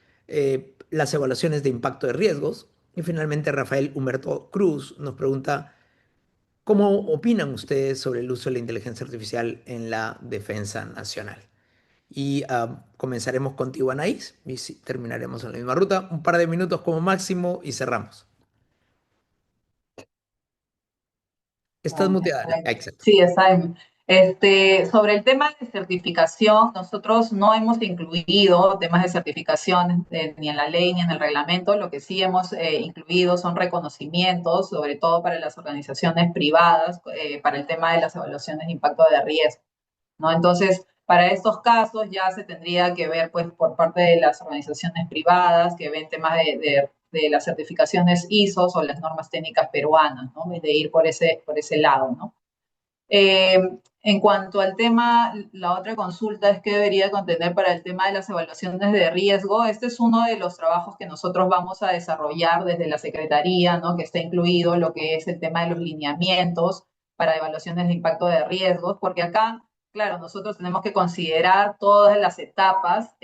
las evaluaciones de impacto de riesgos. Y finalmente, Rafael Humberto Cruz nos pregunta ¿cómo opinan ustedes sobre el uso de la inteligencia artificial en la defensa nacional? Y comenzaremos contigo, Anaís, y terminaremos en la misma ruta. Un par de minutos como máximo y cerramos. Estás muteada, Ana. Exacto. Sí, exacto. Sobre el tema de certificación, nosotros no hemos incluido temas de certificación ni en la ley ni en el reglamento. Lo que sí hemos incluido son reconocimientos, sobre todo para las organizaciones privadas, para el tema de las evaluaciones de impacto de riesgo, ¿no? Entonces, para estos casos ya se tendría que ver, pues, por parte de las organizaciones privadas que ven temas de las certificaciones ISO o las normas técnicas peruanas, ¿no? De ir por ese lado, ¿no? Eh, en cuanto al tema, la otra consulta es qué debería contener para el tema de las evaluaciones de riesgo. Este es uno de los trabajos que nosotros vamos a desarrollar desde la Secretaría, ¿no? Que está incluido lo que es el tema de los lineamientos para evaluaciones de impacto de riesgos, porque acá, claro, nosotros tenemos que considerar todas las etapas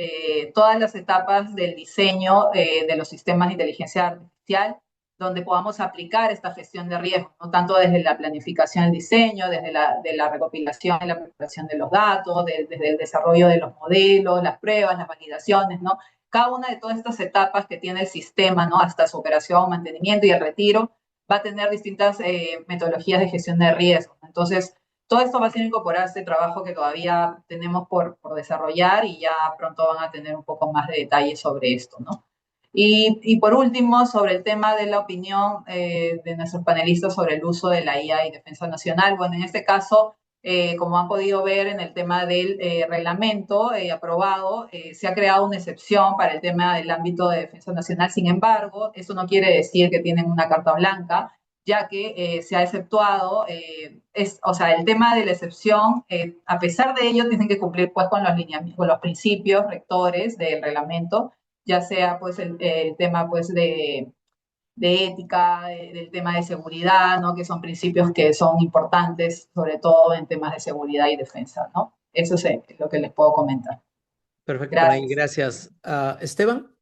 del diseño de los sistemas de inteligencia artificial, donde podamos aplicar esta gestión de riesgos, ¿no? Tanto desde la planificación, el diseño, desde la recopilación y la preparación de los datos, desde el desarrollo de los modelos, las pruebas, las validaciones, ¿no? Cada una de todas estas etapas que tiene el sistema, ¿no? Hasta su operación, mantenimiento y el retiro, va a tener distintas metodologías de gestión de riesgos. Entonces, todo esto va a ser incorporar a este trabajo que todavía tenemos por desarrollar, y ya pronto van a tener un poco más de detalles sobre esto, ¿no? Y por último, sobre el tema de la opinión de nuestros panelistas sobre el uso de la IA y defensa nacional. Bueno, en este caso, como han podido ver en el tema del reglamento aprobado, se ha creado una excepción para el tema del ámbito de defensa nacional. Sin embargo, eso no quiere decir que tienen una carta blanca, ya que se ha exceptuado, o sea, el tema de la excepción, a pesar de ello, tienen que cumplir pues con con los principios rectores del reglamento, ya sea pues el tema pues de ética, del tema de seguridad, ¿no? Que son principios que son importantes, sobre todo en temas de seguridad y defensa, ¿no? Eso es lo que les puedo comentar. Perfecto, Anaís, Gracias. gracias. Esteban.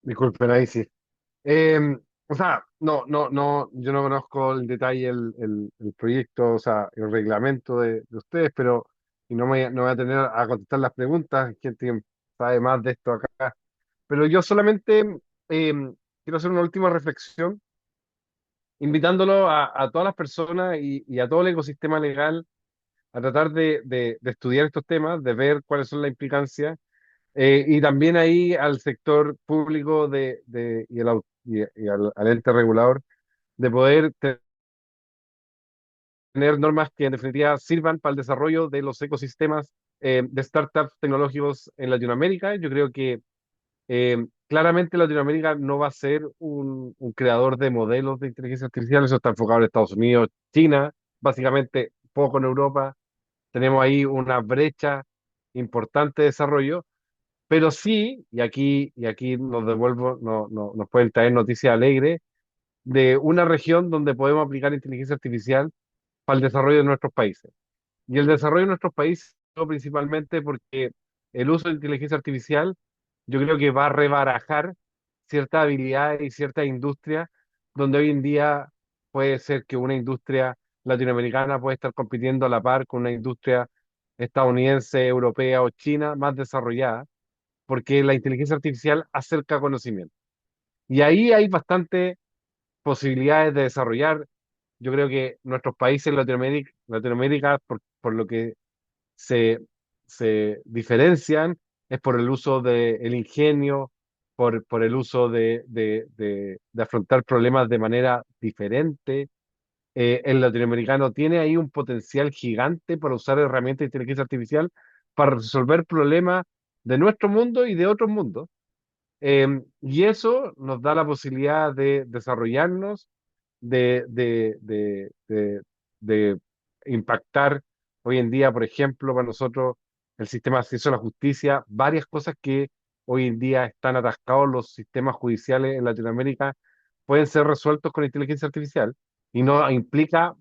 Disculpen, ahí sí. Eh, o sea, yo no conozco el detalle, el proyecto, o sea, el reglamento de ustedes, pero y no voy a tener a contestar las preguntas, gente que sabe más de esto acá. Pero yo solamente eh, quiero hacer una última reflexión, invitándolo a todas las personas y a todo el ecosistema legal a tratar de estudiar estos temas, de ver cuáles son las implicancias, y también ahí al sector público y al ente regulador de poder tener normas que en definitiva sirvan para el desarrollo de los ecosistemas de startups tecnológicos en Latinoamérica. Yo creo que claramente Latinoamérica no va a ser un creador de modelos de inteligencia artificial, eso está enfocado en Estados Unidos, China, básicamente poco en Europa. Tenemos ahí una brecha importante de desarrollo, pero sí, y aquí nos devuelvo, nos pueden traer noticias alegres de una región donde podemos aplicar inteligencia artificial para el desarrollo de nuestros países. Y el desarrollo de nuestros países, principalmente porque el uso de inteligencia artificial, yo creo que va a rebarajar ciertas habilidades y ciertas industrias donde hoy en día puede ser que una industria latinoamericana puede estar compitiendo a la par con una industria estadounidense, europea o china más desarrollada, porque la inteligencia artificial acerca conocimiento. Y ahí hay bastantes posibilidades de desarrollar. Yo creo que nuestros países en Latinoamérica por lo que se, se diferencian es por el uso del ingenio, por el uso de afrontar problemas de manera diferente. El latinoamericano tiene ahí un potencial gigante para usar herramientas de inteligencia artificial para resolver problemas de nuestro mundo y de otros mundos. Y eso nos da la posibilidad de desarrollarnos, de, de, de, de, de impactar hoy en día, por ejemplo, para nosotros el sistema de acceso a la justicia, varias cosas que hoy en día están atascados los sistemas judiciales en Latinoamérica pueden ser resueltos con inteligencia artificial y no implica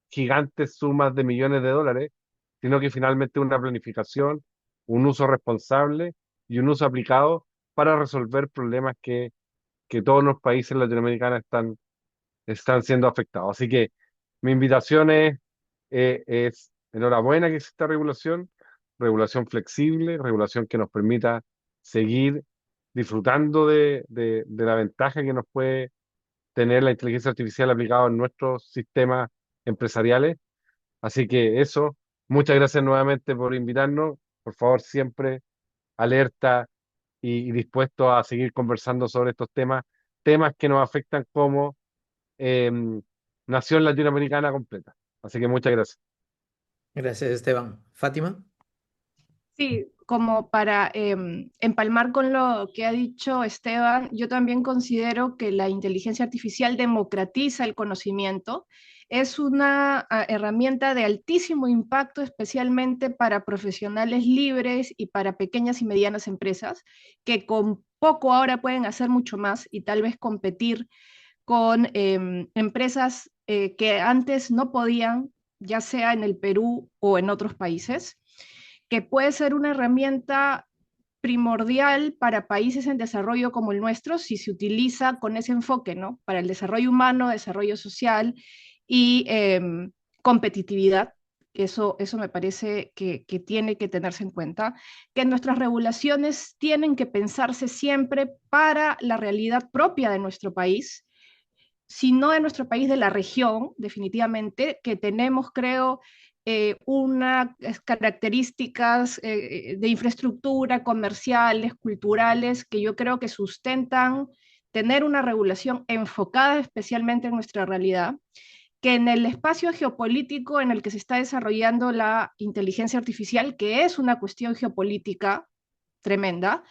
gigantes sumas de millones de dólares, sino que finalmente una planificación, un uso responsable y un uso aplicado para resolver problemas que todos los países latinoamericanos están siendo afectados. Así que mi invitación es enhorabuena que exista regulación, regulación flexible, regulación que nos permita seguir disfrutando de la ventaja que nos puede tener la inteligencia artificial aplicada en nuestros sistemas empresariales. Así que eso, muchas gracias nuevamente por invitarnos. Por favor, siempre alerta y dispuesto a seguir conversando sobre estos temas, temas que nos afectan como eh, nación latinoamericana completa. Así que muchas gracias. Gracias, Esteban. Fátima. Sí, como para empalmar con lo que ha dicho Esteban, yo también considero que la inteligencia artificial democratiza el conocimiento. Es una herramienta de altísimo impacto, especialmente para profesionales libres y para pequeñas y medianas empresas, que con poco ahora pueden hacer mucho más y tal vez competir con empresas que antes no podían, ya sea en el Perú o en otros países, que puede ser una herramienta primordial para países en desarrollo como el nuestro si se utiliza con ese enfoque, ¿no? Para el desarrollo humano, desarrollo social y competitividad. Eso me parece que tiene que tenerse en cuenta, que nuestras regulaciones tienen que pensarse siempre para la realidad propia de nuestro país, si no de nuestro país, de la región, definitivamente, que tenemos, creo, unas características de infraestructura, comerciales, culturales, que yo creo que sustentan tener una regulación enfocada especialmente en nuestra realidad, que en el espacio geopolítico en el que se está desarrollando la inteligencia artificial, que es una cuestión geopolítica tremenda,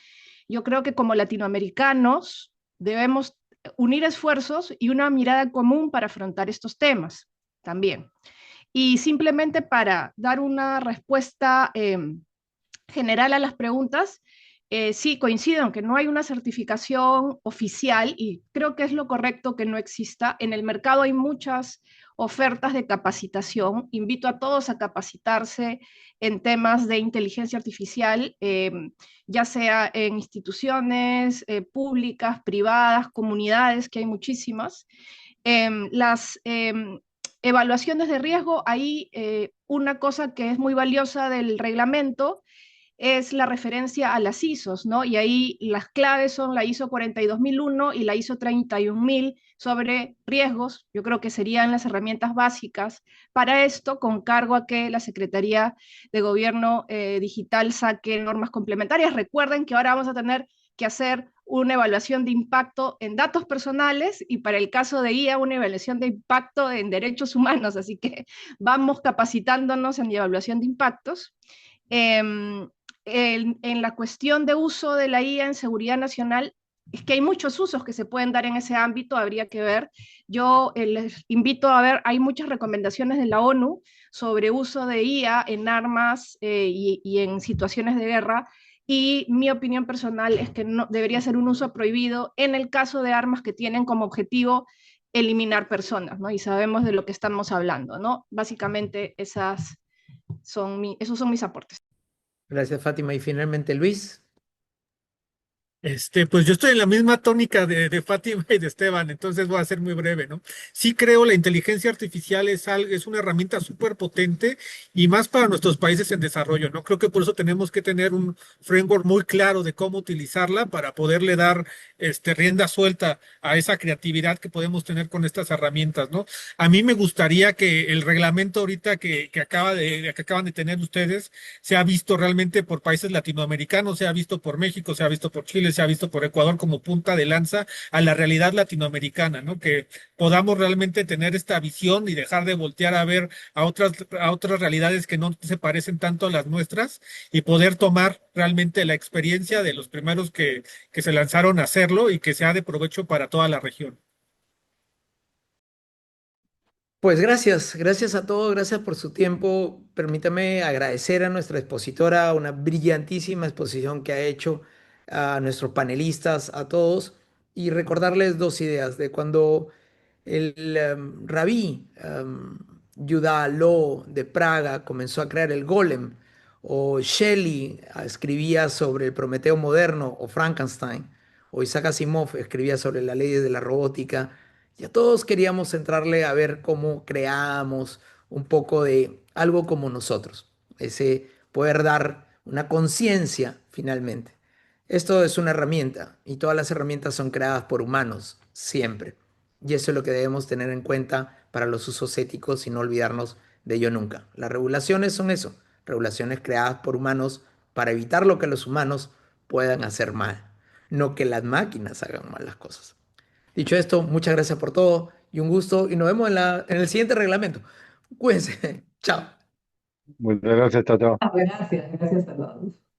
yo creo que como latinoamericanos debemos unir esfuerzos y una mirada común para afrontar estos temas también. Y simplemente para dar una respuesta general a las preguntas, sí, coincido en que no hay una certificación oficial y creo que es lo correcto que no exista. En el mercado hay muchas ofertas de capacitación. Invito a todos a capacitarse en temas de inteligencia artificial, ya sea en instituciones públicas, privadas, comunidades, que hay muchísimas. Las evaluaciones de riesgo, ahí una cosa que es muy valiosa del reglamento es la referencia a las ISOs, ¿no? Y ahí las claves son la ISO 42001 y la ISO 31000 sobre riesgos. Yo creo que serían las herramientas básicas para esto, con cargo a que la Secretaría de Gobierno Digital saque normas complementarias. Recuerden que ahora vamos a tener que hacer una evaluación de impacto en datos personales y para el caso de IA una evaluación de impacto en derechos humanos, así que vamos capacitándonos en evaluación de impactos. En la cuestión de uso de la IA en seguridad nacional, es que hay muchos usos que se pueden dar en ese ámbito, habría que ver. Yo les invito a ver, hay muchas recomendaciones de la ONU sobre uso de IA en armas y en situaciones de guerra, y mi opinión personal es que no, debería ser un uso prohibido en el caso de armas que tienen como objetivo eliminar personas, ¿no? Y sabemos de lo que estamos hablando, ¿no? Básicamente esos son mis aportes. Gracias, Fátima. Y finalmente, Luis. Pues yo estoy en la misma tónica de Fátima y de Esteban, entonces voy a ser muy breve, ¿no? Sí creo la inteligencia artificial es una herramienta súper potente y más para nuestros países en desarrollo, ¿no? Creo que por eso tenemos que tener un framework muy claro de cómo utilizarla para poderle dar rienda suelta a esa creatividad que podemos tener con estas herramientas, ¿no? A mí me gustaría que el reglamento ahorita que acaban de tener ustedes se ha visto realmente por países latinoamericanos, se ha visto por México, se ha visto por Chile, se ha visto por Ecuador como punta de lanza a la realidad latinoamericana, ¿no? Que podamos realmente tener esta visión y dejar de voltear a ver a otras realidades que no se parecen tanto a las nuestras y poder tomar realmente la experiencia de los primeros que se lanzaron a hacerlo y que sea de provecho para toda la región. Pues gracias a todos, gracias por su tiempo. Permítame agradecer a nuestra expositora, una brillantísima exposición que ha hecho, a nuestros panelistas, a todos, y recordarles dos ideas de cuando el rabí Yehuda Loew de Praga comenzó a crear el Golem, o Shelley escribía sobre el Prometeo moderno, o Frankenstein, o Isaac Asimov escribía sobre las leyes de la robótica. Ya todos queríamos entrarle a ver cómo creábamos un poco de algo como nosotros, ese poder dar una conciencia finalmente. Esto es una herramienta y todas las herramientas son creadas por humanos, siempre. Y eso es lo que debemos tener en cuenta para los usos éticos y no olvidarnos de ello nunca. Las regulaciones son eso, regulaciones creadas por humanos para evitar lo que los humanos puedan hacer mal, no que las máquinas hagan mal las cosas. Dicho esto, muchas gracias por todo y un gusto y nos vemos en el siguiente reglamento. Cuídense. Chao. Muchas gracias, chao, chao. Gracias, gracias a todos.